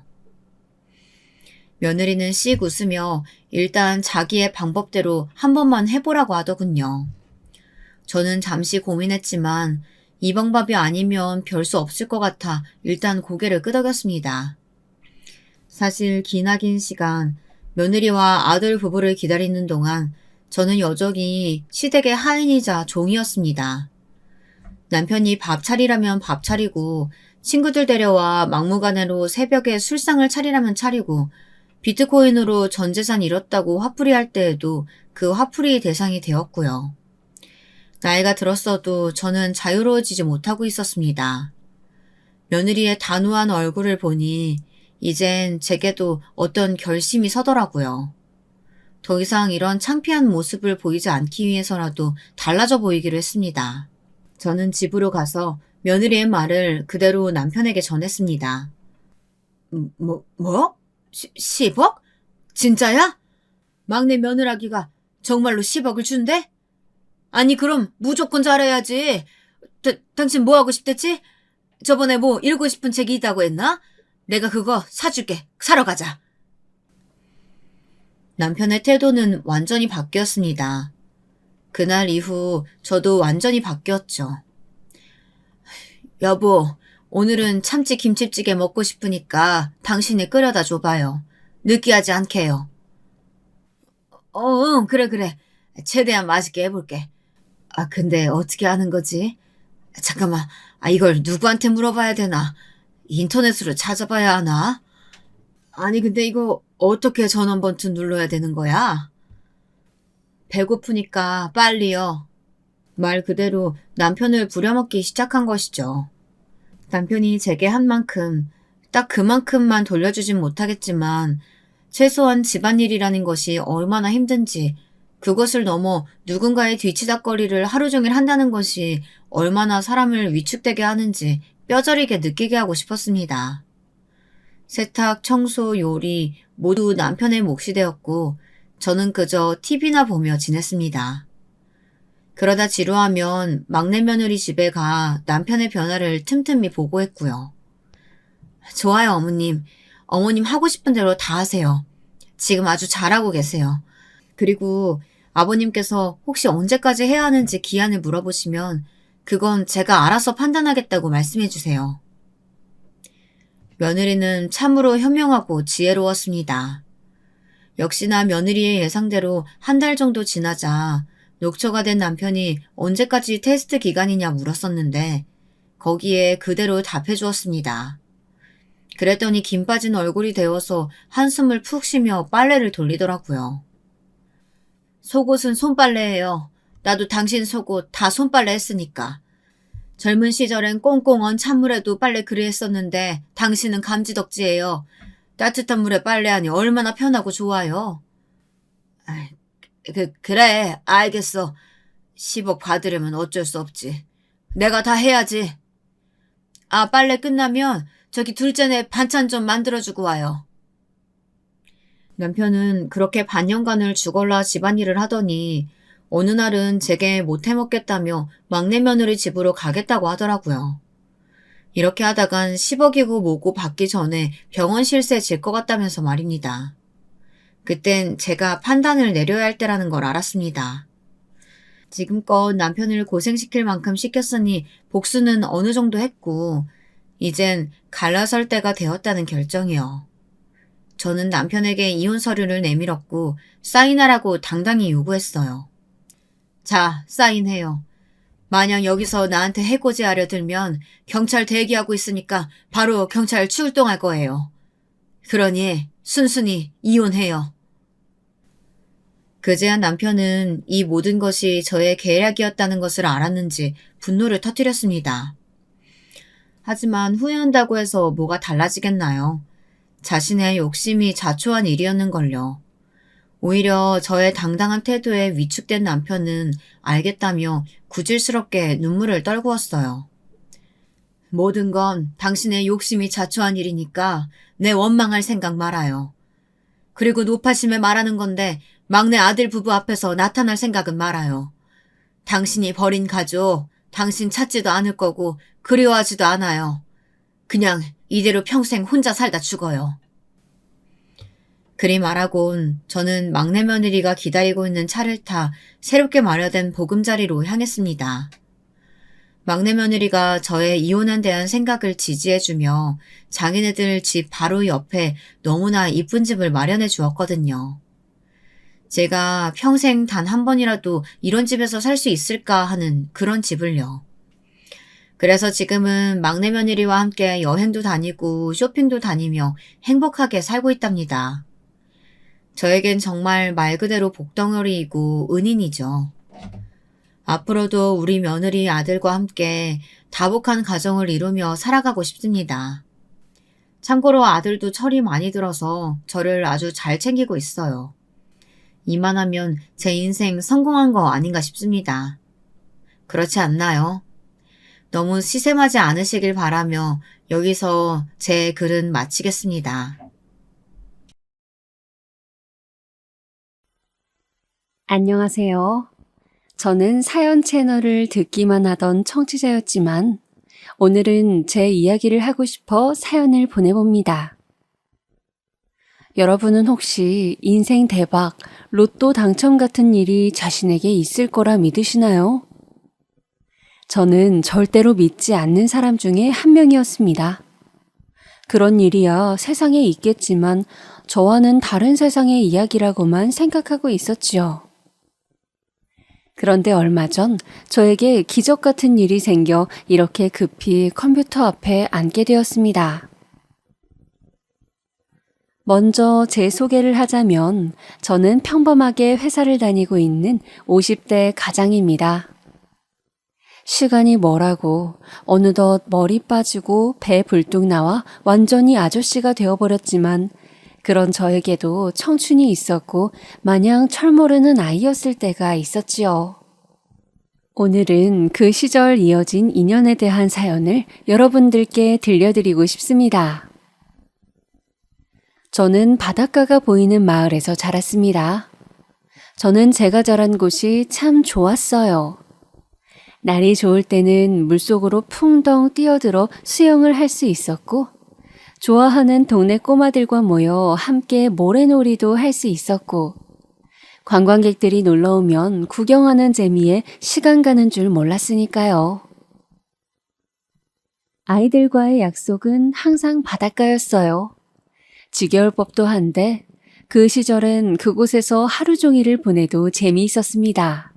며느리는 씩 웃으며 일단 자기의 방법대로 한 번만 해보라고 하더군요. 저는 잠시 고민했지만 이 방법이 아니면 별 수 없을 것 같아 일단 고개를 끄덕였습니다. 사실 기나긴 시간 며느리와 아들 부부를 기다리는 동안 저는 여전히 시댁의 하인이자 종이었습니다. 남편이 밥 차리라면 밥 차리고 친구들 데려와 막무가내로 새벽에 술상을 차리라면 차리고 비트코인으로 전 재산 잃었다고 화풀이할 때에도 그 화풀이 대상이 되었고요. 나이가 들었어도 저는 자유로워지지 못하고 있었습니다. 며느리의 단호한 얼굴을 보니 이젠 제게도 어떤 결심이 서더라고요. 더 이상 이런 창피한 모습을 보이지 않기 위해서라도 달라져 보이기로 했습니다. 저는 집으로 가서 며느리의 말을 그대로 남편에게 전했습니다. 뭐? 10억? 진짜야? 막내 며느라기가 정말로 10억을 준대? 아니 그럼 무조건 잘해야지. 당신 뭐 하고 싶댔지? 저번에 뭐 읽고 싶은 책이 있다고 했나? 내가 그거 사줄게. 사러 가자. 남편의 태도는 완전히 바뀌었습니다. 그날 이후 저도 완전히 바뀌었죠. 여보, 오늘은 참치 김치찌개 먹고 싶으니까 당신이 끓여다 줘봐요. 느끼하지 않게요. 응, 그래. 최대한 맛있게 해볼게. 근데 어떻게 하는 거지? 잠깐만, 이걸 누구한테 물어봐야 되나? 인터넷으로 찾아봐야 하나? 아니, 근데 이거 어떻게 전원 버튼 눌러야 되는 거야? 배고프니까 빨리요. 말 그대로 남편을 부려먹기 시작한 것이죠. 남편이 제게 한 만큼, 딱 그만큼만 돌려주진 못하겠지만, 최소한 집안일이라는 것이 얼마나 힘든지, 그것을 넘어 누군가의 뒤치다꺼리를 하루 종일 한다는 것이 얼마나 사람을 위축되게 하는지 뼈저리게 느끼게 하고 싶었습니다. 세탁, 청소, 요리 모두 남편의 몫이 되었고 저는 그저 TV나 보며 지냈습니다. 그러다 지루하면 막내 며느리 집에 가 남편의 변화를 틈틈이 보고했고요. 좋아요, 어머님. 어머님 하고 싶은 대로 다 하세요. 지금 아주 잘하고 계세요. 그리고 아버님께서 혹시 언제까지 해야 하는지 기한을 물어보시면 그건 제가 알아서 판단하겠다고 말씀해 주세요. 며느리는 참으로 현명하고 지혜로웠습니다. 역시나 며느리의 예상대로 한 달 정도 지나자 녹초가 된 남편이 언제까지 테스트 기간이냐 물었었는데 거기에 그대로 답해 주었습니다. 그랬더니 김 빠진 얼굴이 데워서 한숨을 푹 쉬며 빨래를 돌리더라고요. 속옷은 손빨래예요. 나도 당신 속옷 다 손빨래 했으니까. 젊은 시절엔 꽁꽁 언 찬물에도 빨래 그리 했었는데 당신은 감지덕지예요. 따뜻한 물에 빨래하니 얼마나 편하고 좋아요. 아이, 그래, 알겠어. 10억 받으려면 어쩔 수 없지. 내가 다 해야지. 아, 빨래 끝나면 저기 둘째네 반찬 좀 만들어주고 와요. 남편은 그렇게 반년간을 죽을라 집안일을 하더니 어느 날은 제게 못 해먹겠다며 막내 며느리 집으로 가겠다고 하더라고요. 이렇게 하다간 10억이고 뭐고 받기 전에 병원 실세 질 것 같다면서 말입니다. 그땐 제가 판단을 내려야 할 때라는 걸 알았습니다. 지금껏 남편을 고생시킬 만큼 시켰으니 복수는 어느 정도 했고 이젠 갈라설 때가 되었다는 결정이요. 저는 남편에게 이혼 서류를 내밀었고 사인하라고 당당히 요구했어요. 자, 사인해요. 만약 여기서 나한테 해코지하려 들면 경찰 대기하고 있으니까 바로 경찰 출동할 거예요. 그러니 순순히 이혼해요. 그제야 남편은 이 모든 것이 저의 계략이었다는 것을 알았는지 분노를 터뜨렸습니다. 하지만 후회한다고 해서 뭐가 달라지겠나요? 자신의 욕심이 자초한 일이었는걸요. 오히려 저의 당당한 태도에 위축된 남편은 알겠다며 구질스럽게 눈물을 떨구었어요. 모든 건 당신의 욕심이 자초한 일이니까 내 원망할 생각 말아요. 그리고 노파심에 말하는 건데 막내 아들 부부 앞에서 나타날 생각은 말아요. 당신이 버린 가족, 당신 찾지도 않을 거고 그리워하지도 않아요. 그냥 이대로 평생 혼자 살다 죽어요. 그리 말하곤 저는 막내 며느리가 기다리고 있는 차를 타 새롭게 마련된 보금자리로 향했습니다. 막내 며느리가 저의 이혼에 대한 생각을 지지해주며 자기네들 집 바로 옆에 너무나 이쁜 집을 마련해 주었거든요. 제가 평생 단 한 번이라도 이런 집에서 살 수 있을까 하는 그런 집을요. 그래서 지금은 막내 며느리와 함께 여행도 다니고 쇼핑도 다니며 행복하게 살고 있답니다. 저에겐 정말 말 그대로 복덩어리이고 은인이죠. 앞으로도 우리 며느리 아들과 함께 다복한 가정을 이루며 살아가고 싶습니다. 참고로 아들도 철이 많이 들어서 저를 아주 잘 챙기고 있어요. 이만하면 제 인생 성공한 거 아닌가 싶습니다. 그렇지 않나요? 너무 시샘하지 않으시길 바라며 여기서 제 글은 마치겠습니다. 안녕하세요. 저는 사연 채널을 듣기만 하던 청취자였지만 오늘은 제 이야기를 하고 싶어 사연을 보내봅니다. 여러분은 혹시 인생 대박, 로또 당첨 같은 일이 자신에게 있을 거라 믿으시나요? 저는 절대로 믿지 않는 사람 중에 한 명이었습니다. 그런 일이야 세상에 있겠지만 저와는 다른 세상의 이야기라고만 생각하고 있었지요. 그런데 얼마 전 저에게 기적 같은 일이 생겨 이렇게 급히 컴퓨터 앞에 앉게 되었습니다. 먼저 제 소개를 하자면 저는 평범하게 회사를 다니고 있는 50대 가장입니다. 시간이 뭐라고 어느덧 머리 빠지고 배 불뚝 나와 완전히 아저씨가 되어버렸지만 그런 저에게도 청춘이 있었고 마냥 철모르는 아이였을 때가 있었지요. 오늘은 그 시절 이어진 인연에 대한 사연을 여러분들께 들려드리고 싶습니다. 저는 바닷가가 보이는 마을에서 자랐습니다. 저는 제가 자란 곳이 참 좋았어요. 날이 좋을 때는 물속으로 풍덩 뛰어들어 수영을 할 수 있었고, 좋아하는 동네 꼬마들과 모여 함께 모래놀이도 할 수 있었고, 관광객들이 놀러오면 구경하는 재미에 시간 가는 줄 몰랐으니까요. 아이들과의 약속은 항상 바닷가였어요. 지겨울 법도 한데 그 시절엔 그곳에서 하루 종일을 보내도 재미있었습니다.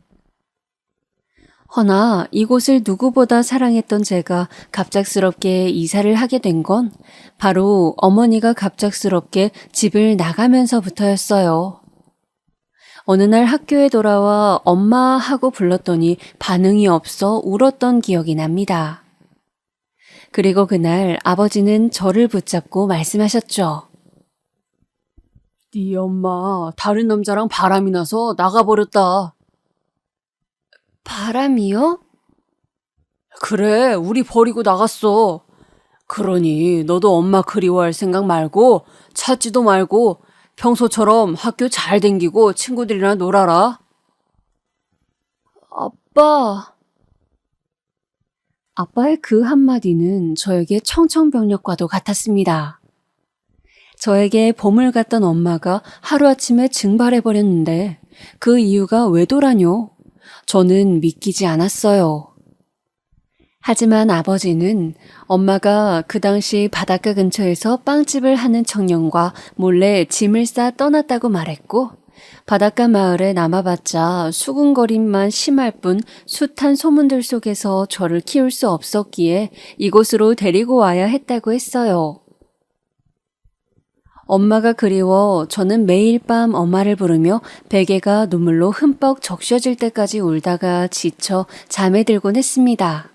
허나 이곳을 누구보다 사랑했던 제가 갑작스럽게 이사를 하게 된 건 바로 어머니가 갑작스럽게 집을 나가면서부터였어요. 어느 날 학교에 돌아와 엄마 하고 불렀더니 반응이 없어 울었던 기억이 납니다. 그리고 그날 아버지는 저를 붙잡고 말씀하셨죠. 네 엄마 다른 남자랑 바람이 나서 나가버렸다. 바람이요? 그래, 우리 버리고 나갔어. 그러니 너도 엄마 그리워할 생각 말고 찾지도 말고 평소처럼 학교 잘 댕기고 친구들이랑 놀아라. 아빠. 아빠의 그 한마디는 저에게 청천벽력과도 같았습니다. 저에게 보물 같던 엄마가 하루아침에 증발해버렸는데 그 이유가 왜더라뇨? 저는 믿기지 않았어요. 하지만 아버지는 엄마가 그 당시 바닷가 근처에서 빵집을 하는 청년과 몰래 짐을 싸 떠났다고 말했고, 바닷가 마을에 남아봤자 수군거림만 심할 뿐 숱한 소문들 속에서 저를 키울 수 없었기에 이곳으로 데리고 와야 했다고 했어요. 엄마가 그리워 저는 매일 밤 엄마를 부르며 베개가 눈물로 흠뻑 적셔질 때까지 울다가 지쳐 잠에 들곤 했습니다.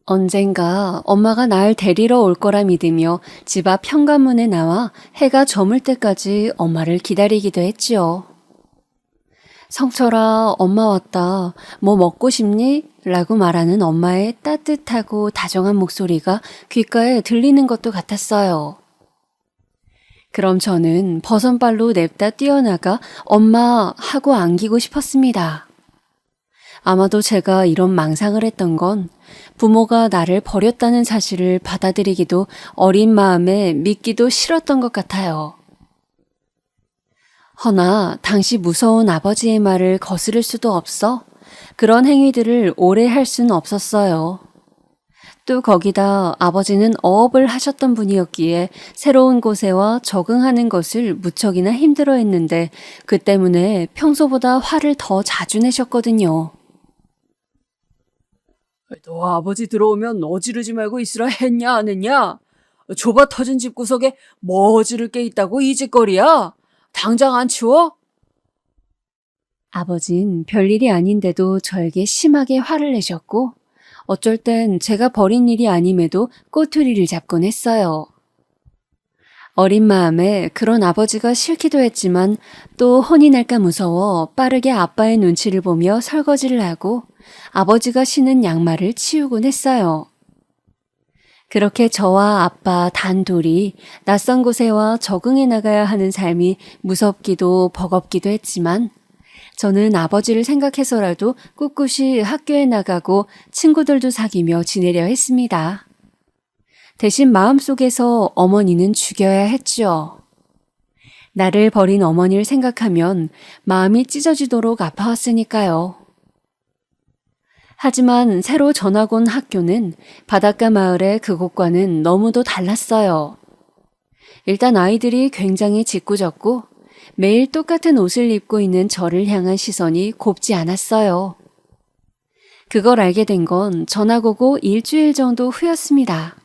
언젠가 엄마가 날 데리러 올 거라 믿으며 집 앞 현관문에 나와 해가 저물 때까지 엄마를 기다리기도 했지요. 성철아, 엄마 왔다. 뭐 먹고 싶니? 라고 말하는 엄마의 따뜻하고 다정한 목소리가 귓가에 들리는 것도 같았어요. 그럼 저는 버선발로 냅다 뛰어나가 엄마 하고 안기고 싶었습니다. 아마도 제가 이런 망상을 했던 건 부모가 나를 버렸다는 사실을 받아들이기도 어린 마음에 믿기도 싫었던 것 같아요. 허나 당시 무서운 아버지의 말을 거스를 수도 없어 그런 행위들을 오래 할 수는 없었어요. 또 거기다 아버지는 어업을 하셨던 분이었기에 새로운 곳에와 적응하는 것을 무척이나 힘들어했는데 그 때문에 평소보다 화를 더 자주 내셨거든요. 너 아버지 들어오면 어지르지 말고 있으라 했냐 안 했냐? 좁아 터진 집구석에 뭐 어지를 게 있다고 이 짓거리야? 당장 안 치워? 아버진 별일이 아닌데도 저에게 심하게 화를 내셨고 어쩔 땐 제가 벌인 일이 아님에도 꼬투리를 잡곤 했어요. 어린 마음에 그런 아버지가 싫기도 했지만 또 혼이 날까 무서워 빠르게 아빠의 눈치를 보며 설거지를 하고 아버지가 신은 양말을 치우곤 했어요. 그렇게 저와 아빠 단둘이 낯선 곳에 와 적응해 나가야 하는 삶이 무섭기도 버겁기도 했지만 저는 아버지를 생각해서라도 꿋꿋이 학교에 나가고 친구들도 사귀며 지내려 했습니다. 대신 마음속에서 어머니는 죽여야 했죠. 나를 버린 어머니를 생각하면 마음이 찢어지도록 아파왔으니까요. 하지만 새로 전학 온 학교는 바닷가 마을의 그곳과는 너무도 달랐어요. 일단 아이들이 굉장히 짓궂었고 매일 똑같은 옷을 입고 있는 저를 향한 시선이 곱지 않았어요. 그걸 알게 된 건 전학 오고 일주일 정도 후였습니다.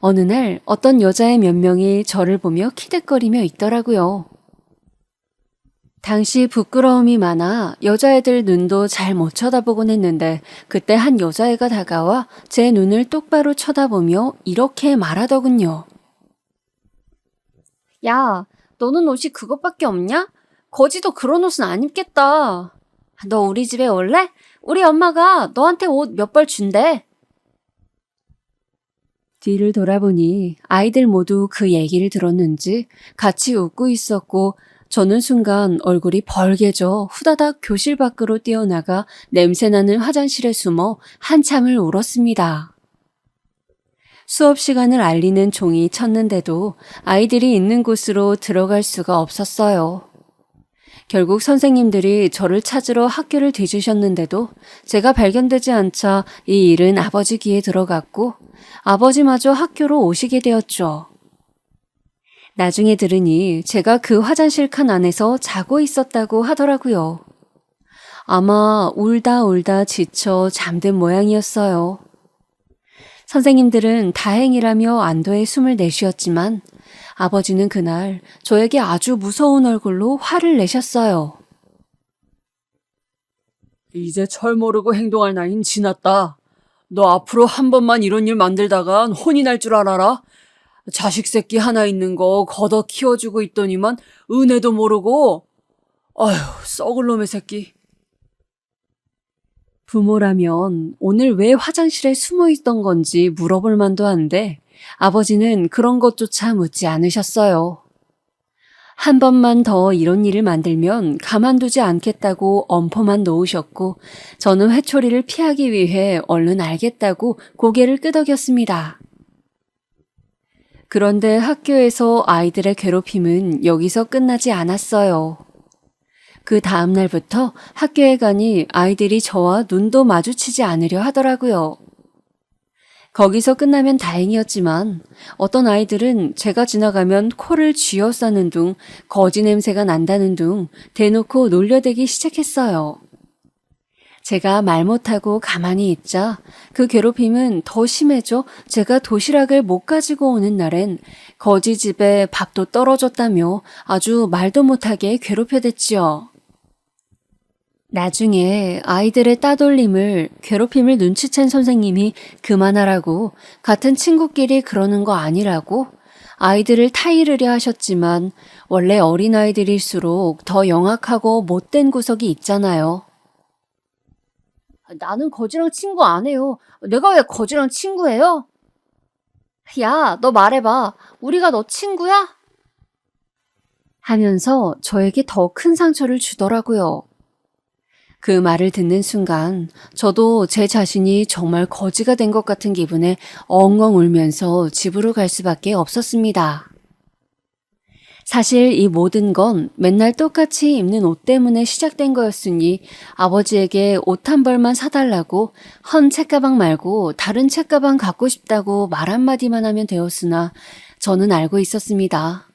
어느 날 어떤 여자의 몇 명이 저를 보며 키득거리며 있더라고요. 당시 부끄러움이 많아 여자애들 눈도 잘 못 쳐다보곤 했는데 그때 한 여자애가 다가와 제 눈을 똑바로 쳐다보며 이렇게 말하더군요. 야, 너는 옷이 그것밖에 없냐? 거지도 그런 옷은 안 입겠다. 너 우리 집에 올래? 우리 엄마가 너한테 옷 몇 벌 준대. 뒤를 돌아보니 아이들 모두 그 얘기를 들었는지 같이 웃고 있었고 저는 순간 얼굴이 벌개져 후다닥 교실 밖으로 뛰어나가 냄새나는 화장실에 숨어 한참을 울었습니다. 수업 시간을 알리는 종이 쳤는데도 아이들이 있는 곳으로 들어갈 수가 없었어요. 결국 선생님들이 저를 찾으러 학교를 뒤지셨는데도 제가 발견되지 않자 이 일은 아버지 귀에 들어갔고 아버지마저 학교로 오시게 되었죠. 나중에 들으니 제가 그 화장실 칸 안에서 자고 있었다고 하더라고요. 아마 울다 울다 지쳐 잠든 모양이었어요. 선생님들은 다행이라며 안도의 숨을 내쉬었지만 아버지는 그날 저에게 아주 무서운 얼굴로 화를 내셨어요. 이제 철 모르고 행동할 나이는 지났다. 너 앞으로 한 번만 이런 일 만들다간 혼이 날 줄 알아라. 자식 새끼 하나 있는 거 걷어 키워주고 있더니만 은혜도 모르고. 아휴, 썩을 놈의 새끼. 부모라면 오늘 왜 화장실에 숨어 있던 건지 물어볼 만도 한데 아버지는 그런 것조차 묻지 않으셨어요. 한 번만 더 이런 일을 만들면 가만두지 않겠다고 엄포만 놓으셨고 저는 회초리를 피하기 위해 얼른 알겠다고 고개를 끄덕였습니다. 그런데 학교에서 아이들의 괴롭힘은 여기서 끝나지 않았어요. 그 다음 날부터 학교에 가니 아이들이 저와 눈도 마주치지 않으려 하더라고요. 거기서 끝나면 다행이었지만 어떤 아이들은 제가 지나가면 코를 쥐어싸는 둥 거지 냄새가 난다는 둥 대놓고 놀려대기 시작했어요. 제가 말 못하고 가만히 있자 그 괴롭힘은 더 심해져 제가 도시락을 못 가지고 오는 날엔 거지 집에 밥도 떨어졌다며 아주 말도 못하게 괴롭혀댔지요. 나중에 아이들의 따돌림을 괴롭힘을 눈치챈 선생님이 그만하라고 같은 친구끼리 그러는 거 아니라고 아이들을 타이르려 하셨지만 원래 어린아이들일수록 더 영악하고 못된 구석이 있잖아요. 나는 거지랑 친구 안 해요. 내가 왜 거지랑 친구예요? 야, 너 말해봐. 우리가 너 친구야? 하면서 저에게 더 큰 상처를 주더라고요. 그 말을 듣는 순간 저도 제 자신이 정말 거지가 된 것 같은 기분에 엉엉 울면서 집으로 갈 수밖에 없었습니다. 사실 이 모든 건 맨날 똑같이 입는 옷 때문에 시작된 거였으니 아버지에게 옷 한 벌만 사달라고 헌 책가방 말고 다른 책가방 갖고 싶다고 말 한마디만 하면 되었으나 저는 알고 있었습니다.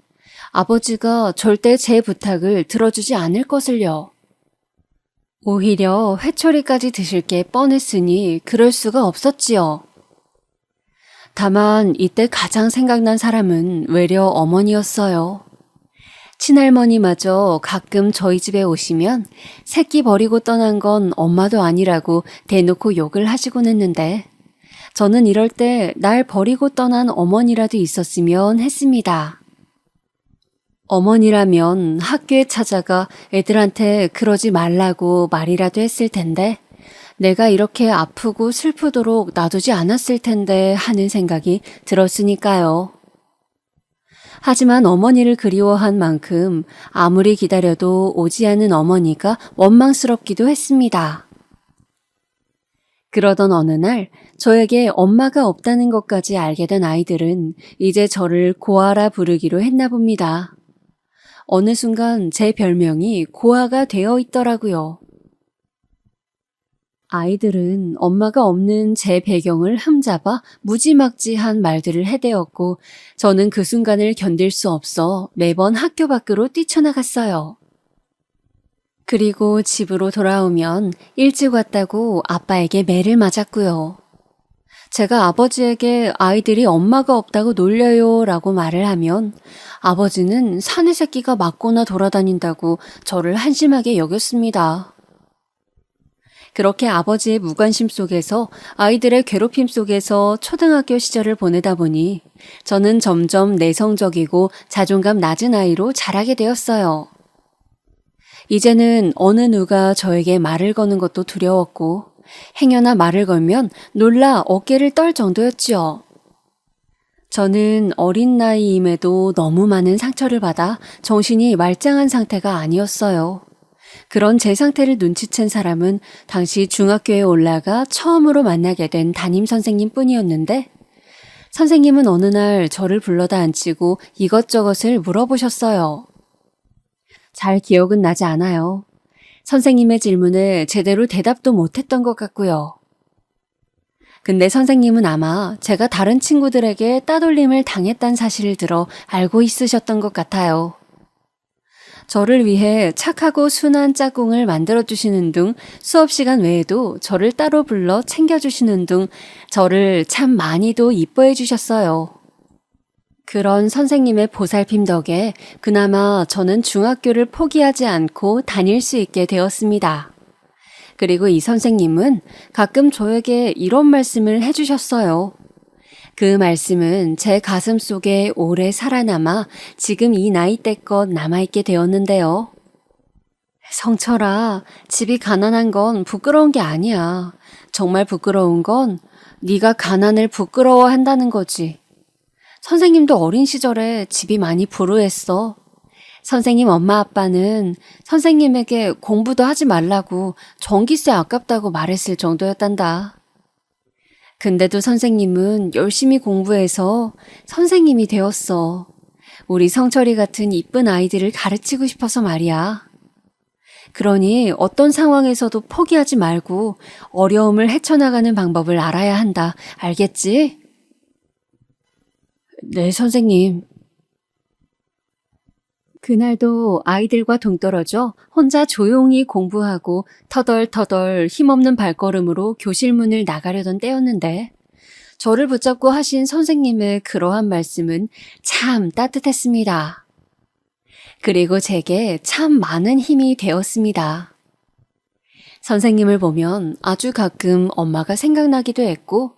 아버지가 절대 제 부탁을 들어주지 않을 것을요. 오히려 회초리까지 드실 게 뻔했으니 그럴 수가 없었지요. 다만 이때 가장 생각난 사람은 외려 어머니였어요. 친할머니마저 가끔 저희 집에 오시면 새끼 버리고 떠난 건 엄마도 아니라고 대놓고 욕을 하시곤 했는데 저는 이럴 때 날 버리고 떠난 어머니라도 있었으면 했습니다. 어머니라면 학교에 찾아가 애들한테 그러지 말라고 말이라도 했을 텐데 내가 이렇게 아프고 슬프도록 놔두지 않았을 텐데 하는 생각이 들었으니까요. 하지만 어머니를 그리워한 만큼 아무리 기다려도 오지 않은 어머니가 원망스럽기도 했습니다. 그러던 어느 날 저에게 엄마가 없다는 것까지 알게 된 아이들은 이제 저를 고아라 부르기로 했나 봅니다. 어느 순간 제 별명이 고아가 되어 있더라고요. 아이들은 엄마가 없는 제 배경을 흠잡아 무지막지한 말들을 해대었고 저는 그 순간을 견딜 수 없어 매번 학교 밖으로 뛰쳐나갔어요. 그리고 집으로 돌아오면 일찍 왔다고 아빠에게 매를 맞았고요. 제가 아버지에게 아이들이 엄마가 없다고 놀려요 라고 말을 하면 아버지는 사내 새끼가 맞거나 돌아다닌다고 저를 한심하게 여겼습니다. 그렇게 아버지의 무관심 속에서 아이들의 괴롭힘 속에서 초등학교 시절을 보내다 보니 저는 점점 내성적이고 자존감 낮은 아이로 자라게 되었어요. 이제는 어느 누가 저에게 말을 거는 것도 두려웠고 행여나 말을 걸면 놀라 어깨를 떨 정도였지요. 저는 어린 나이임에도 너무 많은 상처를 받아 정신이 말짱한 상태가 아니었어요. 그런 제 상태를 눈치챈 사람은 당시 중학교에 올라가 처음으로 만나게 된 담임 선생님 뿐이었는데 선생님은 어느 날 저를 불러다 앉히고 이것저것을 물어보셨어요. 잘 기억은 나지 않아요. 선생님의 질문에 제대로 대답도 못했던 것 같고요. 근데 선생님은 아마 제가 다른 친구들에게 따돌림을 당했다는 사실을 들어 알고 있으셨던 것 같아요. 저를 위해 착하고 순한 짝꿍을 만들어주시는 등 수업 시간 외에도 저를 따로 불러 챙겨주시는 등 저를 참 많이도 이뻐해 주셨어요. 그런 선생님의 보살핌 덕에 그나마 저는 중학교를 포기하지 않고 다닐 수 있게 되었습니다. 그리고 이 선생님은 가끔 저에게 이런 말씀을 해주셨어요. 그 말씀은 제 가슴 속에 오래 살아남아 지금 이 나이대껏 남아있게 되었는데요. 성철아, 집이 가난한 건 부끄러운 게 아니야. 정말 부끄러운 건 네가 가난을 부끄러워한다는 거지. 선생님도 어린 시절에 집이 많이 불우했어. 선생님 엄마 아빠는 선생님에게 공부도 하지 말라고 전기세 아깝다고 말했을 정도였단다. 근데도 선생님은 열심히 공부해서 선생님이 되었어. 우리 성철이 같은 이쁜 아이들을 가르치고 싶어서 말이야. 그러니 어떤 상황에서도 포기하지 말고 어려움을 헤쳐나가는 방법을 알아야 한다. 알겠지? 네, 선생님. 그날도 아이들과 동떨어져 혼자 조용히 공부하고 터덜터덜 힘없는 발걸음으로 교실 문을 나가려던 때였는데 저를 붙잡고 하신 선생님의 그러한 말씀은 참 따뜻했습니다. 그리고 제게 참 많은 힘이 되었습니다. 선생님을 보면 아주 가끔 엄마가 생각나기도 했고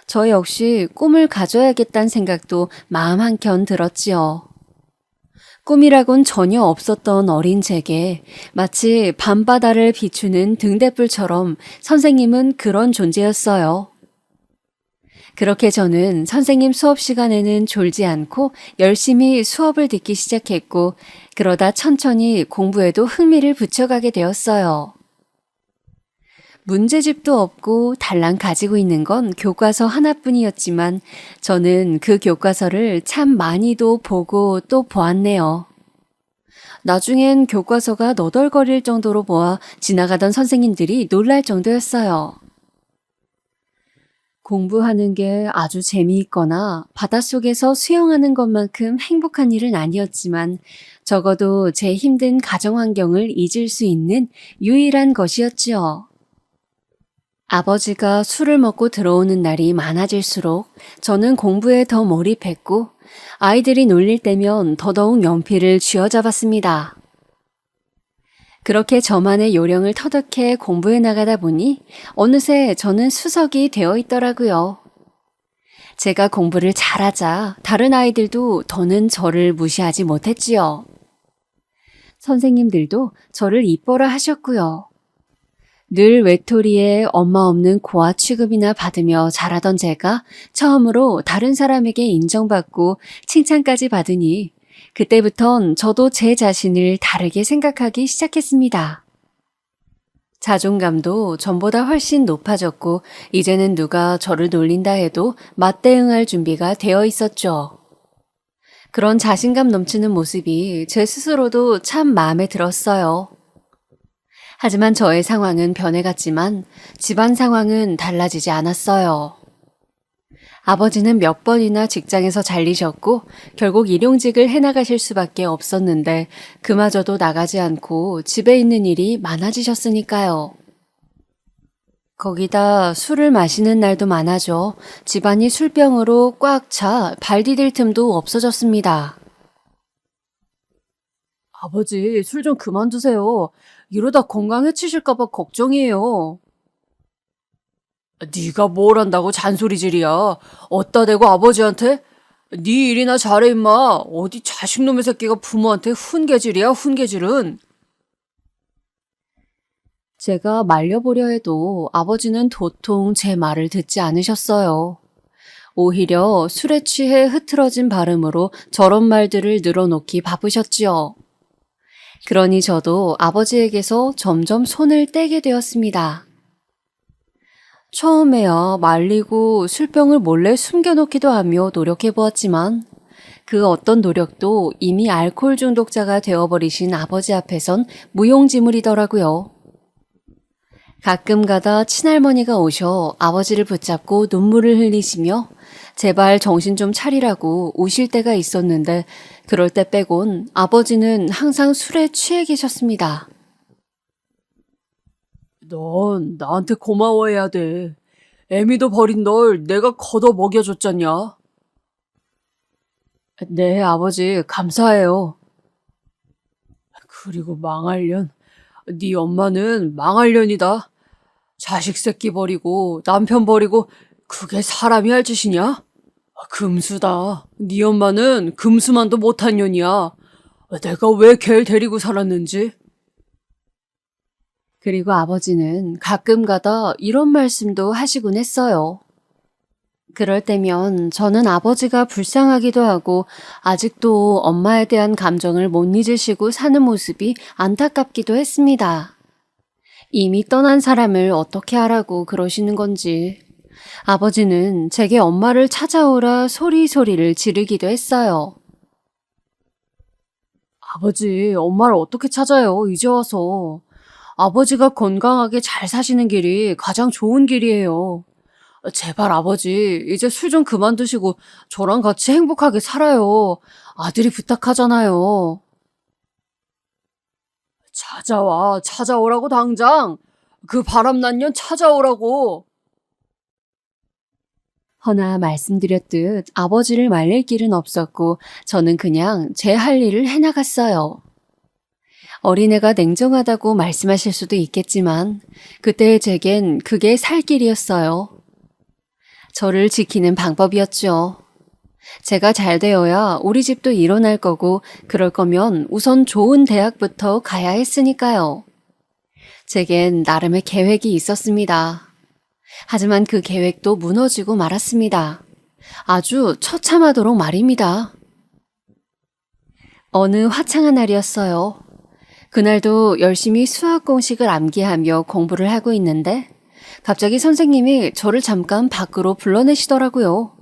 저 역시 꿈을 가져야겠다는 생각도 마음 한켠 들었지요. 꿈이라곤 전혀 없었던 어린 제게 마치 밤바다를 비추는 등대불처럼 선생님은 그런 존재였어요. 그렇게 저는 선생님 수업 시간에는 졸지 않고 열심히 수업을 듣기 시작했고 그러다 천천히 공부에도 흥미를 붙여가게 되었어요. 문제집도 없고 달랑 가지고 있는 건 교과서 하나뿐이었지만 저는 그 교과서를 참 많이도 보고 또 보았네요. 나중엔 교과서가 너덜거릴 정도로 보아 지나가던 선생님들이 놀랄 정도였어요. 공부하는 게 아주 재미있거나 바닷속에서 수영하는 것만큼 행복한 일은 아니었지만 적어도 제 힘든 가정 환경을 잊을 수 있는 유일한 것이었지요. 아버지가 술을 먹고 들어오는 날이 많아질수록 저는 공부에 더 몰입했고 아이들이 놀릴 때면 더더욱 연필을 쥐어잡았습니다. 그렇게 저만의 요령을 터득해 공부해 나가다 보니 어느새 저는 수석이 되어 있더라고요. 제가 공부를 잘하자 다른 아이들도 더는 저를 무시하지 못했지요. 선생님들도 저를 이뻐라 하셨고요. 늘 외톨이에 엄마 없는 고아 취급이나 받으며 자라던 제가 처음으로 다른 사람에게 인정받고 칭찬까지 받으니 그때부턴 저도 제 자신을 다르게 생각하기 시작했습니다. 자존감도 전보다 훨씬 높아졌고 이제는 누가 저를 놀린다 해도 맞대응할 준비가 되어 있었죠. 그런 자신감 넘치는 모습이 제 스스로도 참 마음에 들었어요. 하지만 저의 상황은 변해갔지만 집안 상황은 달라지지 않았어요. 아버지는 몇 번이나 직장에서 잘리셨고 결국 일용직을 해나가실 수밖에 없었는데 그마저도 나가지 않고 집에 있는 일이 많아지셨으니까요. 거기다 술을 마시는 날도 많아져 집안이 술병으로 꽉 차 발 디딜 틈도 없어졌습니다. 아버지, 술 좀 그만 두세요. 이러다 건강 해치실까봐 걱정이에요. 네가 뭘 안다고 잔소리질이야. 어따 대고 아버지한테? 네 일이나 잘해 임마. 어디 자식놈의 새끼가 부모한테 훈계질이야, 훈계질은. 제가 말려보려 해도 아버지는 도통 제 말을 듣지 않으셨어요. 오히려 술에 취해 흐트러진 발음으로 저런 말들을 늘어놓기 바쁘셨지요. 그러니 저도 아버지에게서 점점 손을 떼게 되었습니다. 처음에야 말리고 술병을 몰래 숨겨놓기도 하며 노력해보았지만 그 어떤 노력도 이미 알코올 중독자가 되어버리신 아버지 앞에선 무용지물이더라고요. 가끔 가다 친할머니가 오셔 아버지를 붙잡고 눈물을 흘리시며 제발 정신 좀 차리라고 우실 때가 있었는데 그럴 때 빼곤 아버지는 항상 술에 취해 계셨습니다. 넌 나한테 고마워해야 돼. 애미도 버린 널 내가 걷어 먹여줬잖냐. 네, 아버지, 감사해요. 그리고 망할년. 네 엄마는 망할년이다. 자식 새끼 버리고 남편 버리고 그게 사람이 할 짓이냐? 금수다. 네 엄마는 금수만도 못한 년이야. 내가 왜 걔를 데리고 살았는지. 그리고 아버지는 가끔 가다 이런 말씀도 하시곤 했어요. 그럴 때면 저는 아버지가 불쌍하기도 하고 아직도 엄마에 대한 감정을 못 잊으시고 사는 모습이 안타깝기도 했습니다. 이미 떠난 사람을 어떻게 하라고 그러시는 건지. 아버지는 제게 엄마를 찾아오라 소리소리를 지르기도 했어요. 아버지, 엄마를 어떻게 찾아요, 이제 와서. 아버지가 건강하게 잘 사시는 길이 가장 좋은 길이에요. 제발 아버지, 이제 술 좀 그만 드시고 저랑 같이 행복하게 살아요. 아들이 부탁하잖아요. 찾아와, 찾아오라고 당장. 그 바람난 년 찾아오라고. 허나 말씀드렸듯 아버지를 말릴 길은 없었고 저는 그냥 제 할 일을 해나갔어요. 어린애가 냉정하다고 말씀하실 수도 있겠지만 그때의 제겐 그게 살 길이었어요. 저를 지키는 방법이었죠. 제가 잘 되어야 우리 집도 일어날 거고 그럴 거면 우선 좋은 대학부터 가야 했으니까요. 제겐 나름의 계획이 있었습니다. 하지만 그 계획도 무너지고 말았습니다. 아주 처참하도록 말입니다. 어느 화창한 날이었어요. 그날도 열심히 수학 공식을 암기하며 공부를 하고 있는데 갑자기 선생님이 저를 잠깐 밖으로 불러내시더라고요.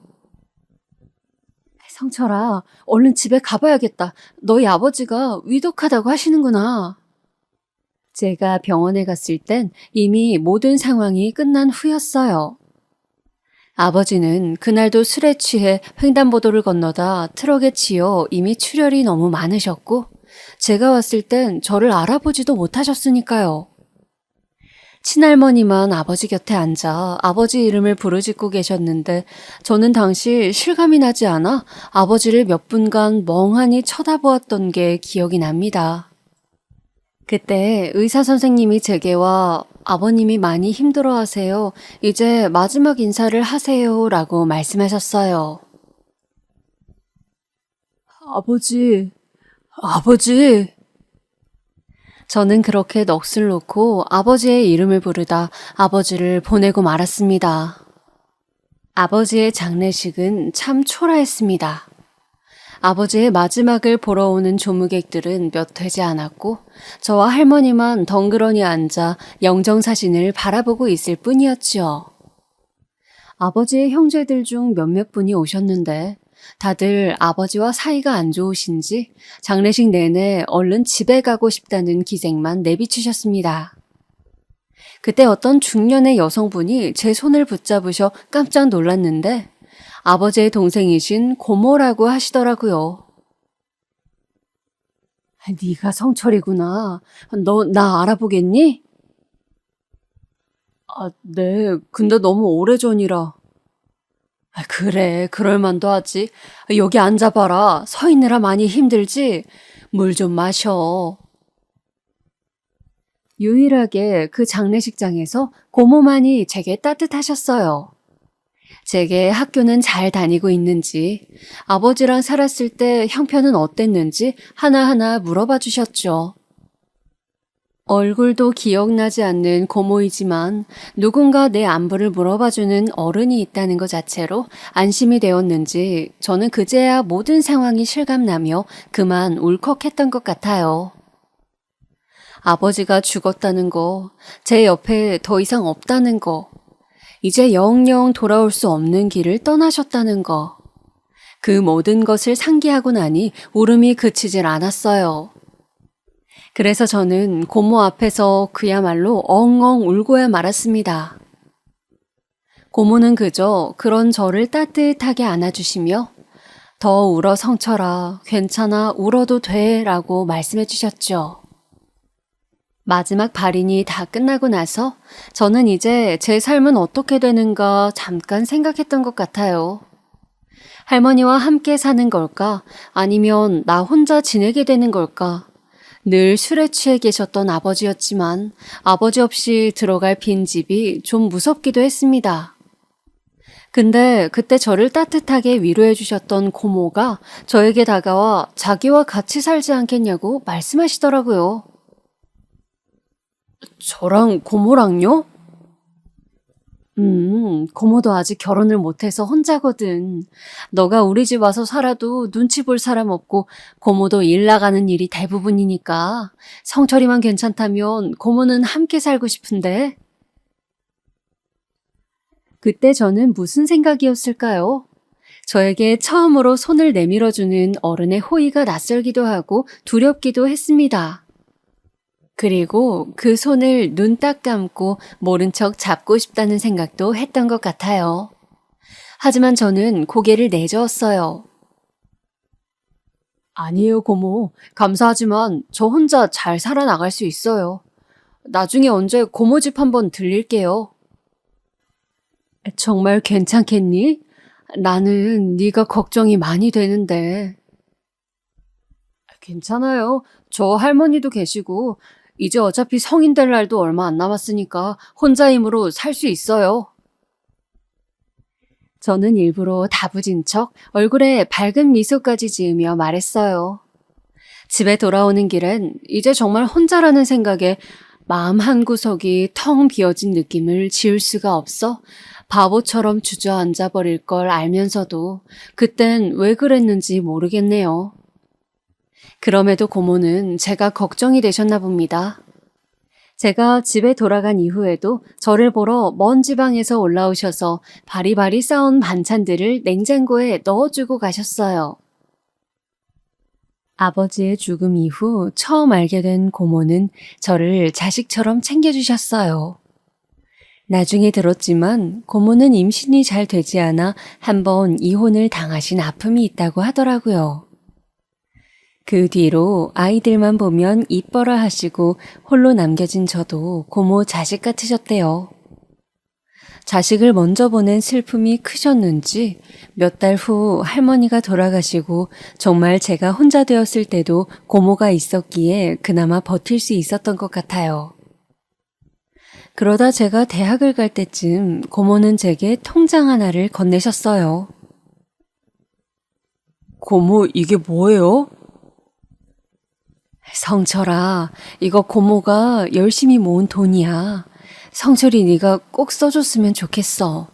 성철아, 얼른 집에 가봐야겠다. 너희 아버지가 위독하다고 하시는구나. 제가 병원에 갔을 땐 이미 모든 상황이 끝난 후였어요. 아버지는 그날도 술에 취해 횡단보도를 건너다 트럭에 치여 이미 출혈이 너무 많으셨고 제가 왔을 땐 저를 알아보지도 못하셨으니까요. 친할머니만 아버지 곁에 앉아 아버지 이름을 부르짖고 계셨는데 저는 당시 실감이 나지 않아 아버지를 몇 분간 멍하니 쳐다보았던 게 기억이 납니다. 그때 의사 선생님이 제게와 아버님이 많이 힘들어하세요. 이제 마지막 인사를 하세요. 라고 말씀하셨어요. 아버지, 아버지. 저는 그렇게 넋을 놓고 아버지의 이름을 부르다 아버지를 보내고 말았습니다. 아버지의 장례식은 참 초라했습니다. 아버지의 마지막을 보러 오는 조무객들은 몇 되지 않았고 저와 할머니만 덩그러니 앉아 영정사진을 바라보고 있을 뿐이었지요. 아버지의 형제들 중 몇몇 분이 오셨는데 다들 아버지와 사이가 안 좋으신지 장례식 내내 얼른 집에 가고 싶다는 기색만 내비치셨습니다. 그때 어떤 중년의 여성분이 제 손을 붙잡으셔 깜짝 놀랐는데 아버지의 동생이신 고모라고 하시더라고요. 네가 성철이구나. 너 나 알아보겠니? 아, 네. 근데 너무 오래전이라. 아, 그래. 그럴 만도 하지. 여기 앉아봐라. 서 있느라 많이 힘들지? 물 좀 마셔. 유일하게 그 장례식장에서 고모만이 제게 따뜻하셨어요. 제게 학교는 잘 다니고 있는지, 아버지랑 살았을 때 형편은 어땠는지 하나하나 물어봐 주셨죠. 얼굴도 기억나지 않는 고모이지만 누군가 내 안부를 물어봐주는 어른이 있다는 것 자체로 안심이 되었는지 저는 그제야 모든 상황이 실감나며 그만 울컥했던 것 같아요. 아버지가 죽었다는 거, 제 옆에 더 이상 없다는 거, 이제 영영 돌아올 수 없는 길을 떠나셨다는 거. 그 모든 것을 상기하고 나니 울음이 그치질 않았어요. 그래서 저는 고모 앞에서 그야말로 엉엉 울고야 말았습니다. 고모는 그저 그런 저를 따뜻하게 안아주시며 더 울어 성철아, 괜찮아, 울어도 돼 라고 말씀해 주셨죠. 마지막 발인이 다 끝나고 나서 저는 이제 제 삶은 어떻게 되는가 잠깐 생각했던 것 같아요. 할머니와 함께 사는 걸까? 아니면 나 혼자 지내게 되는 걸까? 늘 술에 취해 계셨던 아버지였지만 아버지 없이 들어갈 빈집이 좀 무섭기도 했습니다. 근데 그때 저를 따뜻하게 위로해 주셨던 고모가 저에게 다가와 자기와 같이 살지 않겠냐고 말씀하시더라고요. 저랑 고모랑요? 고모도 아직 결혼을 못해서 혼자거든. 너가 우리 집 와서 살아도 눈치 볼 사람 없고 고모도 일 나가는 일이 대부분이니까 성철이만 괜찮다면 고모는 함께 살고 싶은데. 그때 저는 무슨 생각이었을까요? 저에게 처음으로 손을 내밀어주는 어른의 호의가 낯설기도 하고 두렵기도 했습니다. 그리고 그 손을 눈 딱 감고 모른 척 잡고 싶다는 생각도 했던 것 같아요. 하지만 저는 고개를 내저었어요. 아니에요, 고모. 감사하지만 저 혼자 잘 살아나갈 수 있어요. 나중에 언제 고모 집 한번 들릴게요. 정말 괜찮겠니? 나는 네가 걱정이 많이 되는데. 괜찮아요. 저 할머니도 계시고 이제 어차피 성인 될 날도 얼마 안 남았으니까 혼자 힘으로 살 수 있어요. 저는 일부러 다부진 척 얼굴에 밝은 미소까지 지으며 말했어요. 집에 돌아오는 길엔 이제 정말 혼자라는 생각에 마음 한구석이 텅 비어진 느낌을 지울 수가 없어 바보처럼 주저앉아 버릴 걸 알면서도 그땐 왜 그랬는지 모르겠네요. 그럼에도 고모는 제가 걱정이 되셨나 봅니다. 제가 집에 돌아간 이후에도 저를 보러 먼 지방에서 올라오셔서 바리바리 싸온 반찬들을 냉장고에 넣어주고 가셨어요. 아버지의 죽음 이후 처음 알게 된 고모는 저를 자식처럼 챙겨주셨어요. 나중에 들었지만 고모는 임신이 잘 되지 않아 한번 이혼을 당하신 아픔이 있다고 하더라고요. 그 뒤로 아이들만 보면 이뻐라 하시고 홀로 남겨진 저도 고모 자식 같으셨대요. 자식을 먼저 보낸 슬픔이 크셨는지 몇 달 후 할머니가 돌아가시고 정말 제가 혼자 되었을 때도 고모가 있었기에 그나마 버틸 수 있었던 것 같아요. 그러다 제가 대학을 갈 때쯤 고모는 제게 통장 하나를 건네셨어요. 고모, 이게 뭐예요? 성철아, 이거 고모가 열심히 모은 돈이야. 성철이 네가 꼭 써줬으면 좋겠어.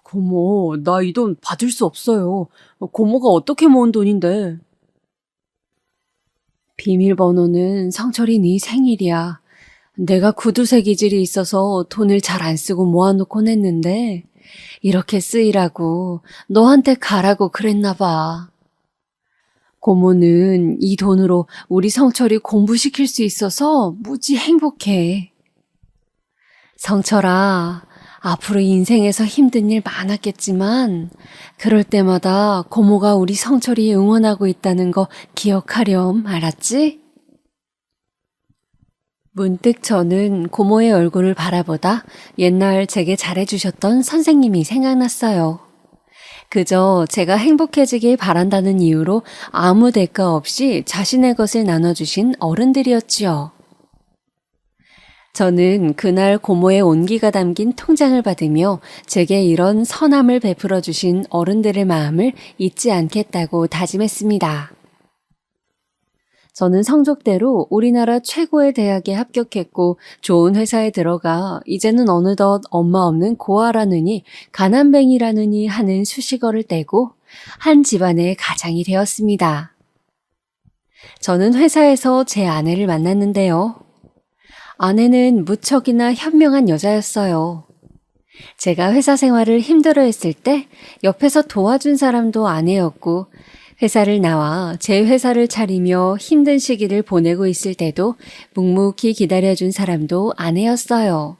고모, 나 이 돈 받을 수 없어요. 고모가 어떻게 모은 돈인데. 비밀번호는 성철이 네 생일이야. 내가 구두쇠 기질이 있어서 돈을 잘 안 쓰고 모아놓곤 했는데 이렇게 쓰이라고 너한테 가라고 그랬나 봐. 고모는 이 돈으로 우리 성철이 공부시킬 수 있어서 무지 행복해. 성철아, 앞으로 인생에서 힘든 일 많았겠지만 그럴 때마다 고모가 우리 성철이 응원하고 있다는 거 기억하렴, 알았지? 문득 저는 고모의 얼굴을 바라보다 옛날 제게 잘해주셨던 선생님이 생각났어요. 그저 제가 행복해지길 바란다는 이유로 아무 대가 없이 자신의 것을 나눠주신 어른들이었지요. 저는 그날 고모의 온기가 담긴 통장을 받으며 제게 이런 선함을 베풀어 주신 어른들의 마음을 잊지 않겠다고 다짐했습니다. 저는 성적대로 우리나라 최고의 대학에 합격했고 좋은 회사에 들어가 이제는 어느덧 엄마 없는 고아라느니 가난뱅이라느니 하는 수식어를 떼고 한 집안의 가장이 되었습니다. 저는 회사에서 제 아내를 만났는데요. 아내는 무척이나 현명한 여자였어요. 제가 회사 생활을 힘들어했을 때 옆에서 도와준 사람도 아내였고 회사를 나와 제 회사를 차리며 힘든 시기를 보내고 있을 때도 묵묵히 기다려준 사람도 아내였어요.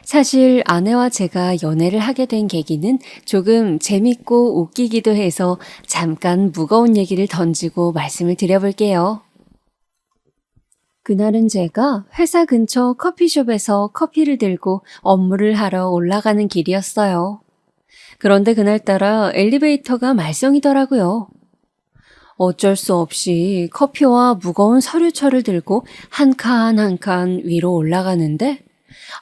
사실 아내와 제가 연애를 하게 된 계기는 조금 재밌고 웃기기도 해서 잠깐 무거운 얘기를 던지고 말씀을 드려볼게요. 그날은 제가 회사 근처 커피숍에서 커피를 들고 업무를 하러 올라가는 길이었어요. 그런데 그날따라 엘리베이터가 말썽이더라고요. 어쩔 수 없이 커피와 무거운 서류철을 들고 한 칸 한 칸 위로 올라가는데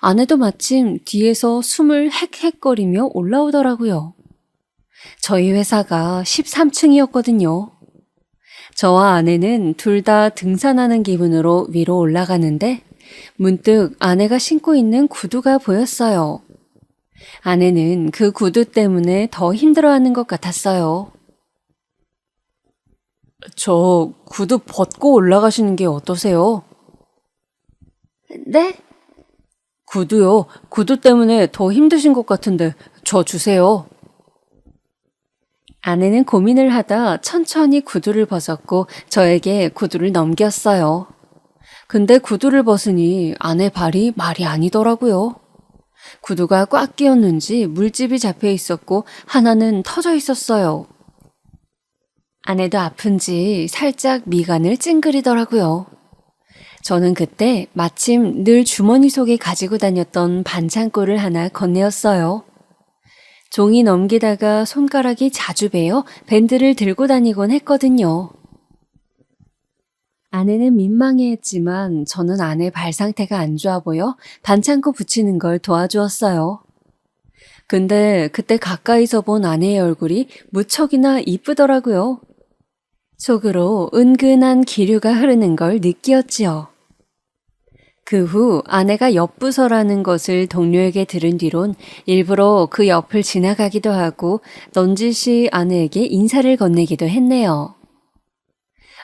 아내도 마침 뒤에서 숨을 헥헥거리며 올라오더라고요. 저희 회사가 13층이었거든요. 저와 아내는 둘 다 등산하는 기분으로 위로 올라가는데 문득 아내가 신고 있는 구두가 보였어요. 아내는 그 구두 때문에 더 힘들어하는 것 같았어요. 저 구두 벗고 올라가시는 게 어떠세요? 네? 구두요. 구두 때문에 더 힘드신 것 같은데 저 주세요. 아내는 고민을 하다 천천히 구두를 벗었고 저에게 구두를 넘겼어요. 근데 구두를 벗으니 아내 발이 말이 아니더라고요. 구두가 꽉 끼었는지 물집이 잡혀 있었고 하나는 터져 있었어요. 아내도 아픈지 살짝 미간을 찡그리더라고요. 저는 그때 마침 늘 주머니 속에 가지고 다녔던 반창고를 하나 건네었어요. 종이 넘기다가 손가락이 자주 베어 밴드를 들고 다니곤 했거든요. 아내는 민망해했지만 저는 아내 발 상태가 안 좋아 보여 반창고 붙이는 걸 도와주었어요. 근데 그때 가까이서 본 아내의 얼굴이 무척이나 이쁘더라고요. 속으로 은근한 기류가 흐르는 걸 느끼었지요. 그 후 아내가 옆부서라는 것을 동료에게 들은 뒤론 일부러 그 옆을 지나가기도 하고 넌지시 아내에게 인사를 건네기도 했네요.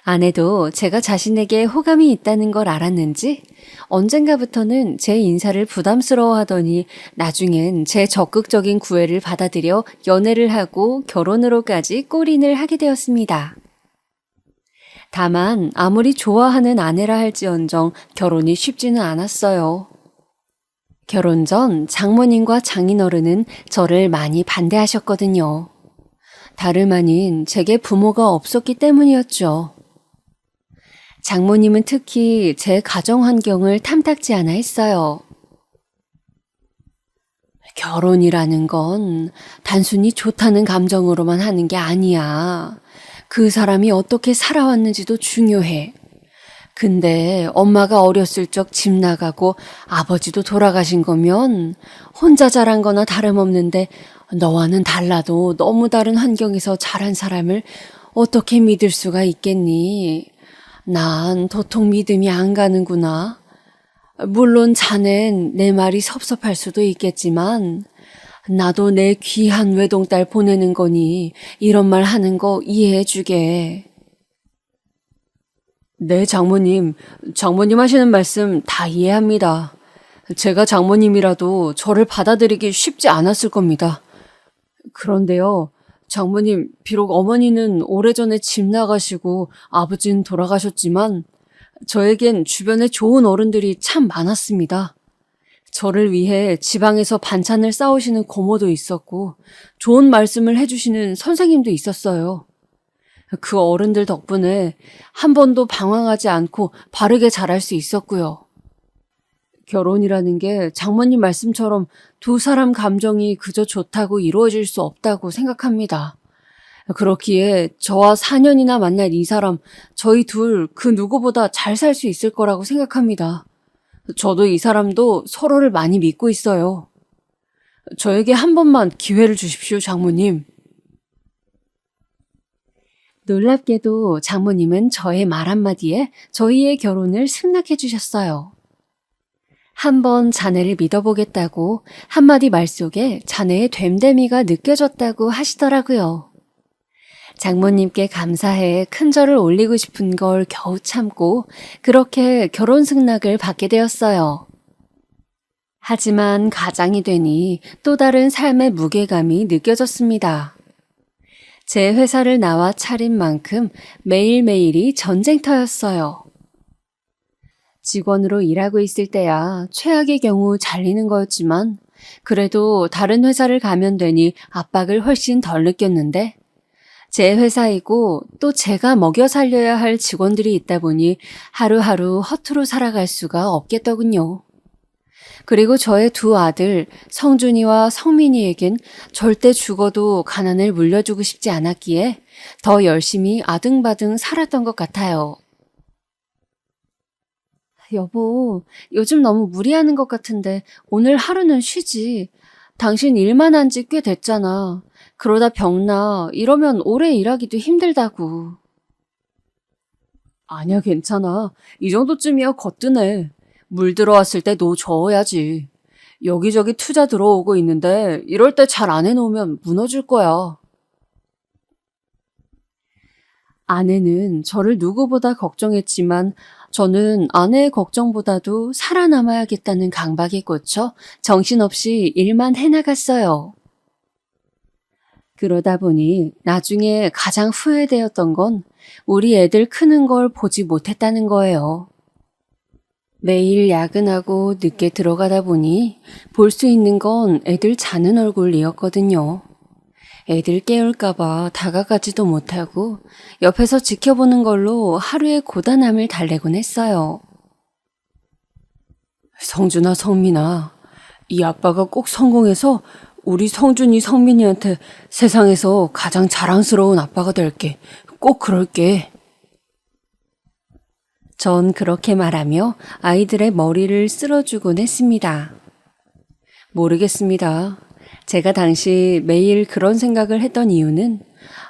아내도 제가 자신에게 호감이 있다는 걸 알았는지 언젠가부터는 제 인사를 부담스러워하더니 나중엔 제 적극적인 구애를 받아들여 연애를 하고 결혼으로까지 골인을 하게 되었습니다. 다만 아무리 좋아하는 아내라 할지언정 결혼이 쉽지는 않았어요. 결혼 전 장모님과 장인어른은 저를 많이 반대하셨거든요. 다름 아닌 제게 부모가 없었기 때문이었죠. 장모님은 특히 제 가정 환경을 탐탁지 않아 했어요. 결혼이라는 건 단순히 좋다는 감정으로만 하는 게 아니야. 그 사람이 어떻게 살아왔는지도 중요해. 근데 엄마가 어렸을 적 집 나가고 아버지도 돌아가신 거면 혼자 자란 거나 다름없는데 너와는 달라도 너무 다른 환경에서 자란 사람을 어떻게 믿을 수가 있겠니? 난 도통 믿음이 안 가는구나. 물론 자넨 내 말이 섭섭할 수도 있겠지만 나도 내 귀한 외동딸 보내는 거니 이런 말 하는 거 이해해 주게. 네, 장모님. 장모님 하시는 말씀 다 이해합니다. 제가 장모님이라도 저를 받아들이기 쉽지 않았을 겁니다. 그런데요, 장모님, 비록 어머니는 오래전에 집 나가시고 아버지는 돌아가셨지만 저에겐 주변에 좋은 어른들이 참 많았습니다. 저를 위해 지방에서 반찬을 싸오시는 고모도 있었고 좋은 말씀을 해주시는 선생님도 있었어요. 그 어른들 덕분에 한 번도 방황하지 않고 바르게 자랄 수 있었고요. 결혼이라는 게 장모님 말씀처럼 두 사람 감정이 그저 좋다고 이루어질 수 없다고 생각합니다. 그렇기에 저와 4년이나 만날 이 사람, 저희 둘 그 누구보다 잘 살 수 있을 거라고 생각합니다. 저도 이 사람도 서로를 많이 믿고 있어요. 저에게 한 번만 기회를 주십시오, 장모님. 놀랍게도 장모님은 저의 말 한마디에 저희의 결혼을 승낙해 주셨어요. 한번 자네를 믿어보겠다고 한마디 말 속에 자네의 됨됨이가 느껴졌다고 하시더라고요. 장모님께 감사해 큰 절을 올리고 싶은 걸 겨우 참고 그렇게 결혼 승낙을 받게 되었어요. 하지만 가장이 되니 또 다른 삶의 무게감이 느껴졌습니다. 제 회사를 나와 차린 만큼 매일매일이 전쟁터였어요. 직원으로 일하고 있을 때야 최악의 경우 잘리는 거였지만 그래도 다른 회사를 가면 되니 압박을 훨씬 덜 느꼈는데 제 회사이고 또 제가 먹여 살려야 할 직원들이 있다 보니 하루하루 허투루 살아갈 수가 없겠더군요. 그리고 저의 두 아들 성준이와 성민이에겐 절대 죽어도 가난을 물려주고 싶지 않았기에 더 열심히 아등바등 살았던 것 같아요. 여보, 요즘 너무 무리하는 것 같은데 오늘 하루는 쉬지. 당신 일만 한 지 꽤 됐잖아. 그러다 병나 이러면 오래 일하기도 힘들다고. 아니야, 괜찮아. 이 정도쯤이야 거뜬해. 물 들어왔을 때 노 저어야지. 여기저기 투자 들어오고 있는데 이럴 때 잘 안 해놓으면 무너질 거야. 아내는 저를 누구보다 걱정했지만 저는 아내의 걱정보다도 살아남아야겠다는 강박에 꽂혀 정신없이 일만 해나갔어요. 그러다 보니 나중에 가장 후회되었던 건 우리 애들 크는 걸 보지 못했다는 거예요. 매일 야근하고 늦게 들어가다 보니 볼 수 있는 건 애들 자는 얼굴이었거든요. 애들 깨울까봐 다가가지도 못하고 옆에서 지켜보는 걸로 하루의 고단함을 달래곤 했어요. 성준아, 성민아, 이 아빠가 꼭 성공해서 우리 성준이, 성민이한테 세상에서 가장 자랑스러운 아빠가 될게. 꼭 그럴게. 전 그렇게 말하며 아이들의 머리를 쓸어주곤 했습니다. 모르겠습니다. 제가 당시 매일 그런 생각을 했던 이유는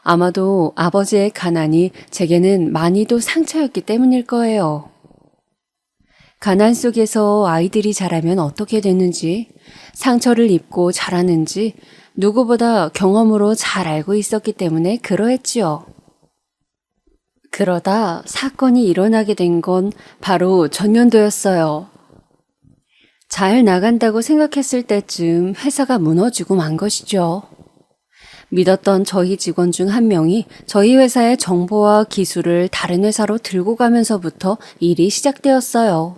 아마도 아버지의 가난이 제게는 많이도 상처였기 때문일 거예요. 가난 속에서 아이들이 자라면 어떻게 되는지, 상처를 입고 자라는지 누구보다 경험으로 잘 알고 있었기 때문에 그러했지요. 그러다 사건이 일어나게 된 건 바로 전년도였어요. 잘 나간다고 생각했을 때쯤 회사가 무너지고 만 것이죠. 믿었던 저희 직원 중 한 명이 저희 회사의 정보와 기술을 다른 회사로 들고 가면서부터 일이 시작되었어요.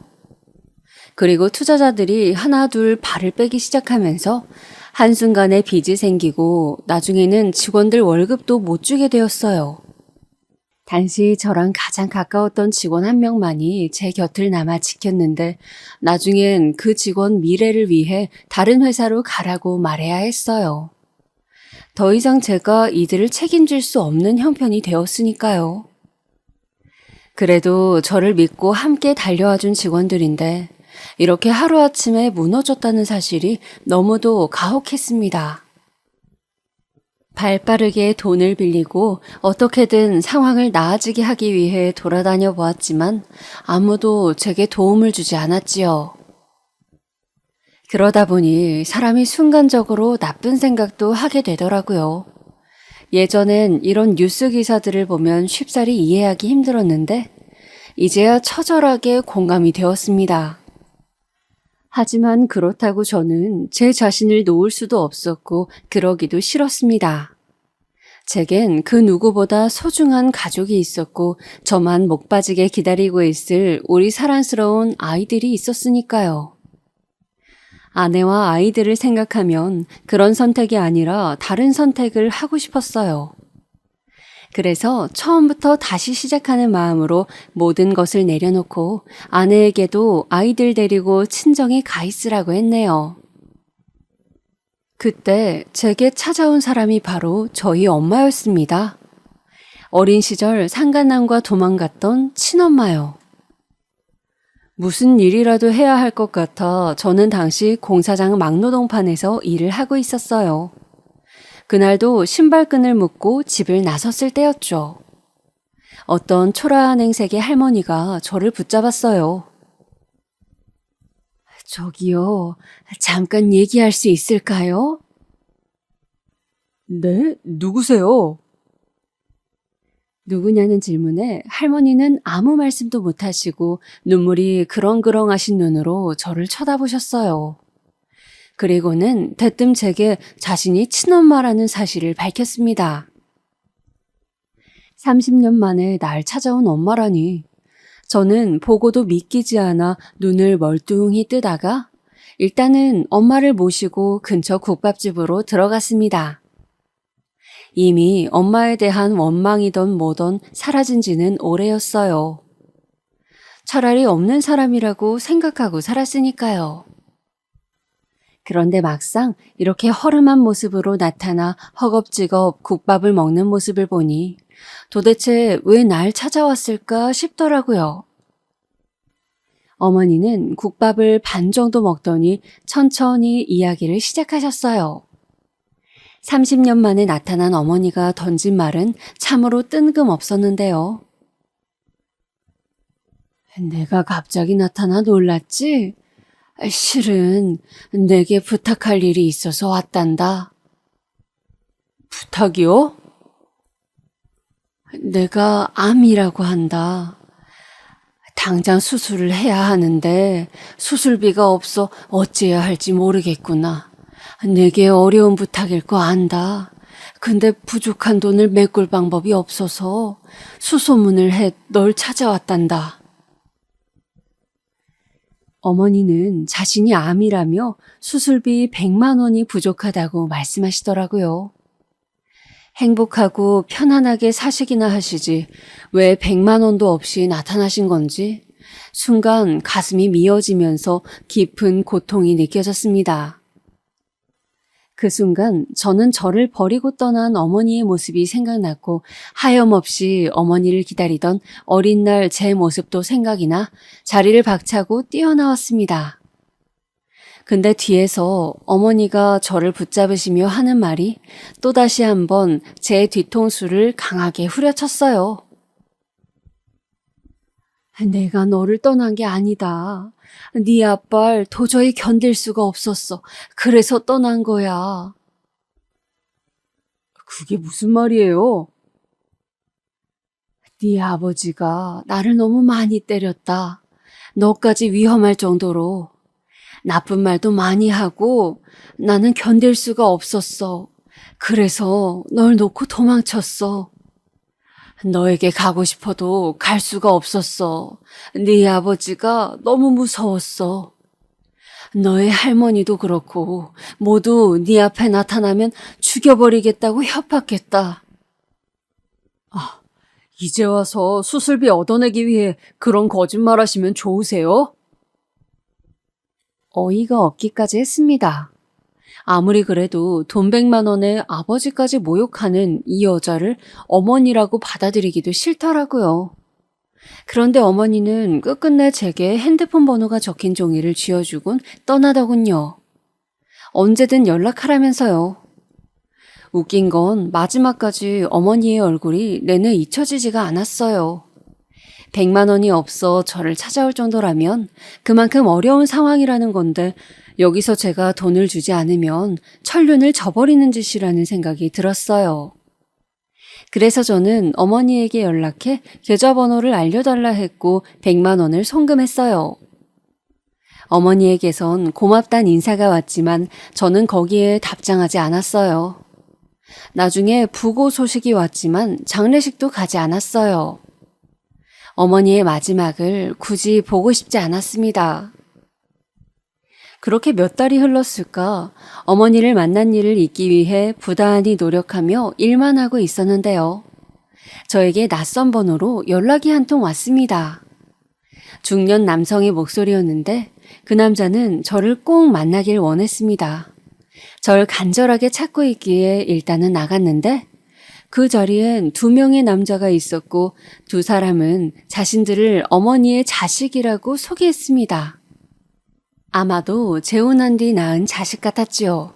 그리고 투자자들이 하나 둘 발을 빼기 시작하면서 한순간에 빚이 생기고 나중에는 직원들 월급도 못 주게 되었어요. 당시 저랑 가장 가까웠던 직원 한 명만이 제 곁을 남아 지켰는데 나중엔 그 직원 미래를 위해 다른 회사로 가라고 말해야 했어요. 더 이상 제가 이들을 책임질 수 없는 형편이 되었으니까요. 그래도 저를 믿고 함께 달려와준 직원들인데 이렇게 하루아침에 무너졌다는 사실이 너무도 가혹했습니다. 발빠르게 돈을 빌리고 어떻게든 상황을 나아지게 하기 위해 돌아다녀 보았지만 아무도 제게 도움을 주지 않았지요. 그러다 보니 사람이 순간적으로 나쁜 생각도 하게 되더라고요. 예전엔 이런 뉴스 기사들을 보면 쉽사리 이해하기 힘들었는데 이제야 처절하게 공감이 되었습니다. 하지만 그렇다고 저는 제 자신을 놓을 수도 없었고 그러기도 싫었습니다. 제겐 그 누구보다 소중한 가족이 있었고 저만 목 빠지게 기다리고 있을 우리 사랑스러운 아이들이 있었으니까요. 아내와 아이들을 생각하면 그런 선택이 아니라 다른 선택을 하고 싶었어요. 그래서 처음부터 다시 시작하는 마음으로 모든 것을 내려놓고 아내에게도 아이들 데리고 친정에 가 있으라고 했네요. 그때 제게 찾아온 사람이 바로 저희 엄마였습니다. 어린 시절 상간남과 도망갔던 친엄마요. 무슨 일이라도 해야 할 것 같아 저는 당시 공사장 막노동판에서 일을 하고 있었어요. 그날도 신발끈을 묶고 집을 나섰을 때였죠. 어떤 초라한 행색의 할머니가 저를 붙잡았어요. 저기요, 잠깐 얘기할 수 있을까요? 네? 누구세요? 누구냐는 질문에 할머니는 아무 말씀도 못하시고 눈물이 그렁그렁하신 눈으로 저를 쳐다보셨어요. 그리고는 대뜸 제게 자신이 친엄마라는 사실을 밝혔습니다. 30년 만에 날 찾아온 엄마라니. 저는 보고도 믿기지 않아 눈을 멀뚱히 뜨다가 일단은 엄마를 모시고 근처 국밥집으로 들어갔습니다. 이미 엄마에 대한 원망이던 뭐던 사라진 지는 오래였어요. 차라리 없는 사람이라고 생각하고 살았으니까요. 그런데 막상 이렇게 허름한 모습으로 나타나 허겁지겁 국밥을 먹는 모습을 보니 도대체 왜 날 찾아왔을까 싶더라고요. 어머니는 국밥을 반 정도 먹더니 천천히 이야기를 시작하셨어요. 30년 만에 나타난 어머니가 던진 말은 참으로 뜬금없었는데요. 내가 갑자기 나타나 놀랐지? 실은 내게 부탁할 일이 있어서 왔단다. 부탁이요? 내가 암이라고 한다. 당장 수술을 해야 하는데 수술비가 없어 어찌해야 할지 모르겠구나. 내게 어려운 부탁일 거 안다. 근데 부족한 돈을 메꿀 방법이 없어서 수소문을 해 널 찾아왔단다. 어머니는 자신이 암이라며 수술비 100만 원이 부족하다고 말씀하시더라고요. 행복하고 편안하게 사시기나 하시지 왜 100만 원도 없이 나타나신 건지 순간 가슴이 미어지면서 깊은 고통이 느껴졌습니다. 그 순간 저는 저를 버리고 떠난 어머니의 모습이 생각났고 하염없이 어머니를 기다리던 어린 날 제 모습도 생각이 나 자리를 박차고 뛰어나왔습니다. 근데 뒤에서 어머니가 저를 붙잡으시며 하는 말이 또다시 한번 제 뒤통수를 강하게 후려쳤어요. 내가 너를 떠난 게 아니다. 네 아빠를 도저히 견딜 수가 없었어. 그래서 떠난 거야. 그게 무슨 말이에요? 네 아버지가 나를 너무 많이 때렸다. 너까지 위험할 정도로. 나쁜 말도 많이 하고 나는 견딜 수가 없었어. 그래서 널 놓고 도망쳤어. 너에게 가고 싶어도 갈 수가 없었어. 네 아버지가 너무 무서웠어. 너의 할머니도 그렇고 모두 네 앞에 나타나면 죽여버리겠다고 협박했다. 이제 와서 수술비 얻어내기 위해 그런 거짓말 하시면 좋으세요? 어이가 없기까지 했습니다. 아무리 그래도 돈 100만 원에 아버지까지 모욕하는 이 여자를 어머니라고 받아들이기도 싫더라고요. 그런데 어머니는 끝끝내 제게 핸드폰 번호가 적힌 종이를 쥐어주곤 떠나더군요. 언제든 연락하라면서요. 웃긴 건 마지막까지 어머니의 얼굴이 내내 잊혀지지가 않았어요. 100만 원이 없어 저를 찾아올 정도라면 그만큼 어려운 상황이라는 건데 여기서 제가 돈을 주지 않으면 천륜을 저버리는 짓이라는 생각이 들었어요. 그래서 저는 어머니에게 연락해 계좌번호를 알려달라 했고 100만 원을 송금했어요. 어머니에게선 고맙단 인사가 왔지만 저는 거기에 답장하지 않았어요. 나중에 부고 소식이 왔지만 장례식도 가지 않았어요. 어머니의 마지막을 굳이 보고 싶지 않았습니다. 그렇게 몇 달이 흘렀을까 어머니를 만난 일을 잊기 위해 부단히 노력하며 일만 하고 있었는데요. 저에게 낯선 번호로 연락이 한 통 왔습니다. 중년 남성의 목소리였는데 그 남자는 저를 꼭 만나길 원했습니다. 절 간절하게 찾고 있기에 일단은 나갔는데 그 자리엔 2명의 남자가 있었고 2사람은 자신들을 어머니의 자식이라고 소개했습니다. 아마도 재혼한 뒤 낳은 자식 같았지요.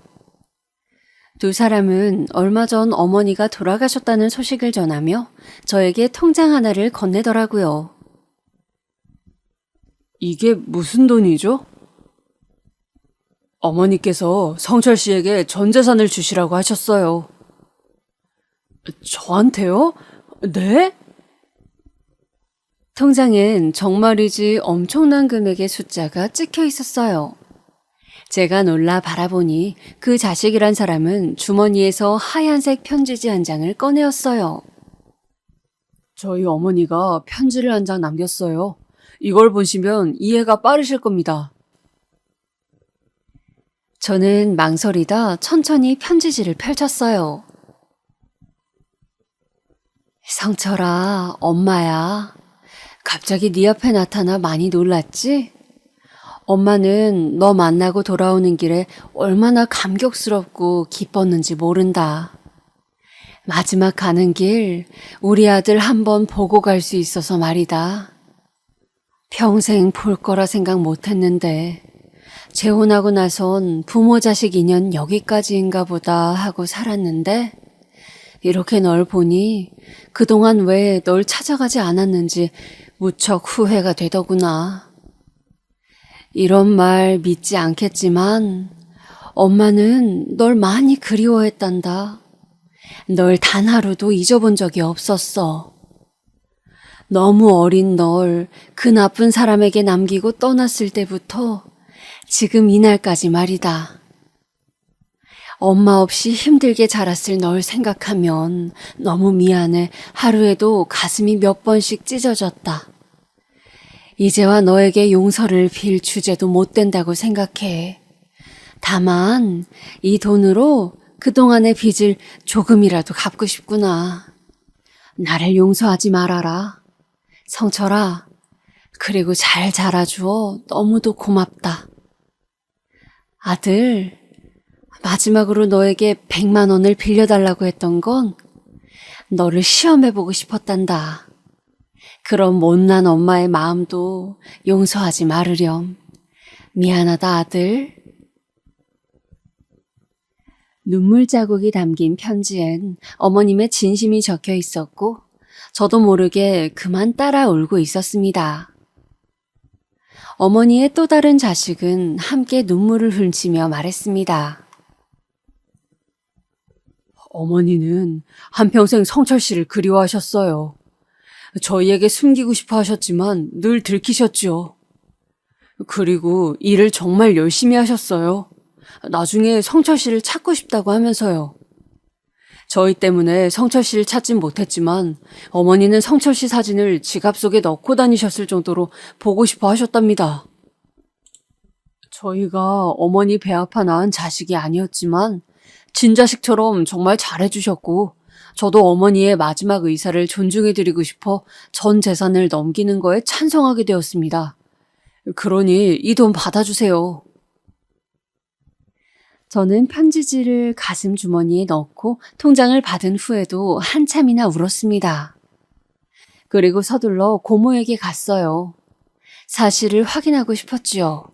2사람은 얼마 전 어머니가 돌아가셨다는 소식을 전하며 저에게 통장 하나를 건네더라고요. 이게 무슨 돈이죠? 어머니께서 성철 씨에게 전 재산을 주시라고 하셨어요. 저한테요? 네? 통장엔 정말이지 엄청난 금액의 숫자가 찍혀 있었어요. 제가 놀라 바라보니 그 자식이란 사람은 주머니에서 하얀색 편지지 한 장을 꺼내었어요. 저희 어머니가 편지를 한 장 남겼어요. 이걸 보시면 이해가 빠르실 겁니다. 저는 망설이다 천천히 편지지를 펼쳤어요. 성철아, 엄마야. 갑자기 네 앞에 나타나 많이 놀랐지? 엄마는 너 만나고 돌아오는 길에 얼마나 감격스럽고 기뻤는지 모른다. 마지막 가는 길 우리 아들 한번 보고 갈 수 있어서 말이다. 평생 볼 거라 생각 못했는데 재혼하고 나선 부모 자식 인연 여기까지인가 보다 하고 살았는데 이렇게 널 보니 그동안 왜 널 찾아가지 않았는지 무척 후회가 되더구나. 이런 말 믿지 않겠지만 엄마는 널 많이 그리워했단다. 널 단 하루도 잊어본 적이 없었어. 너무 어린 널 그 나쁜 사람에게 남기고 떠났을 때부터 지금 이날까지 말이다. 엄마 없이 힘들게 자랐을 널 생각하면 너무 미안해 하루에도 가슴이 몇 번씩 찢어졌다. 이제와 너에게 용서를 빌 주제도 못 된다고 생각해. 다만 이 돈으로 그동안의 빚을 조금이라도 갚고 싶구나. 나를 용서하지 말아라. 성철아, 그리고 잘 자라주어 너무도 고맙다. 아들, 마지막으로 너에게 100만 원을 빌려달라고 했던 건 너를 시험해보고 싶었단다. 그런 못난 엄마의 마음도 용서하지 말으렴. 미안하다, 아들. 눈물 자국이 담긴 편지엔 어머님의 진심이 적혀 있었고 저도 모르게 그만 따라 울고 있었습니다. 어머니의 또 다른 자식은 함께 눈물을 훔치며 말했습니다. 어머니는 한평생 성철 씨를 그리워하셨어요. 저희에게 숨기고 싶어 하셨지만 늘 들키셨죠. 그리고 일을 정말 열심히 하셨어요. 나중에 성철 씨를 찾고 싶다고 하면서요. 저희 때문에 성철 씨를 찾진 못했지만 어머니는 성철 씨 사진을 지갑 속에 넣고 다니셨을 정도로 보고 싶어 하셨답니다. 저희가 어머니 배 아파 낳은 자식이 아니었지만 친자식처럼 정말 잘해주셨고 저도 어머니의 마지막 의사를 존중해드리고 싶어 전 재산을 넘기는 거에 찬성하게 되었습니다. 그러니 이 돈 받아주세요. 저는 편지지를 가슴 주머니에 넣고 통장을 받은 후에도 한참이나 울었습니다. 그리고 서둘러 고모에게 갔어요. 사실을 확인하고 싶었지요.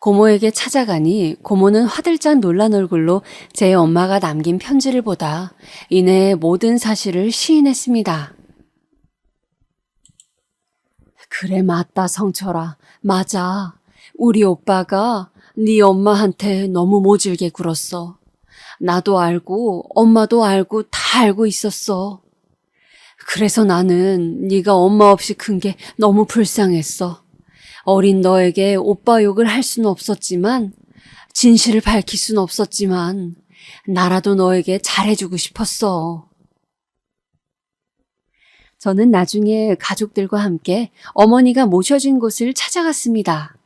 고모에게 찾아가니 고모는 화들짝 놀란 얼굴로 제 엄마가 남긴 편지를 보다 이내 모든 사실을 시인했습니다. 그래, 맞다, 성철아. 맞아. 우리 오빠가 네 엄마한테 너무 모질게 굴었어. 나도 알고 엄마도 알고 다 알고 있었어. 그래서 나는 네가 엄마 없이 큰 게 너무 불쌍했어. 어린 너에게 오빠 욕을 할 수는 없었지만 진실을 밝힐 수는 없었지만 나라도 너에게 잘해주고 싶었어. 저는 나중에 가족들과 함께 어머니가 모셔진 곳을 찾아갔습니다.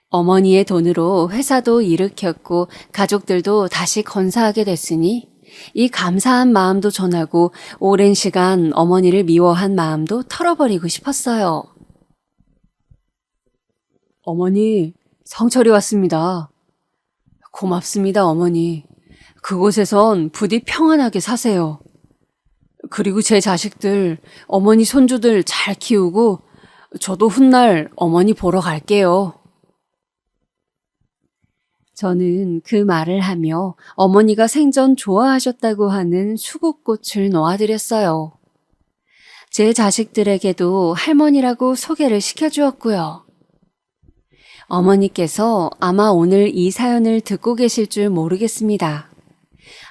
어머니의 돈으로 회사도 일으켰고 가족들도 다시 건사하게 됐으니 이 감사한 마음도 전하고 오랜 시간 어머니를 미워한 마음도 털어버리고 싶었어요. 어머니, 성철이 왔습니다. 고맙습니다, 어머니. 그곳에선 부디 평안하게 사세요. 그리고 제 자식들, 어머니 손주들 잘 키우고 저도 훗날 어머니 보러 갈게요. 저는 그 말을 하며 어머니가 생전 좋아하셨다고 하는 수국꽃을 놓아드렸어요. 제 자식들에게도 할머니라고 소개를 시켜주었고요. 어머니께서 아마 오늘 이 사연을 듣고 계실 줄 모르겠습니다.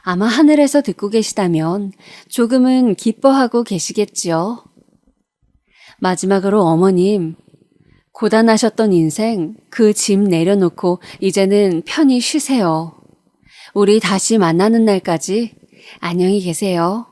아마 하늘에서 듣고 계시다면 조금은 기뻐하고 계시겠지요. 마지막으로 어머님, 고단하셨던 인생 그 짐 내려놓고 이제는 편히 쉬세요. 우리 다시 만나는 날까지 안녕히 계세요.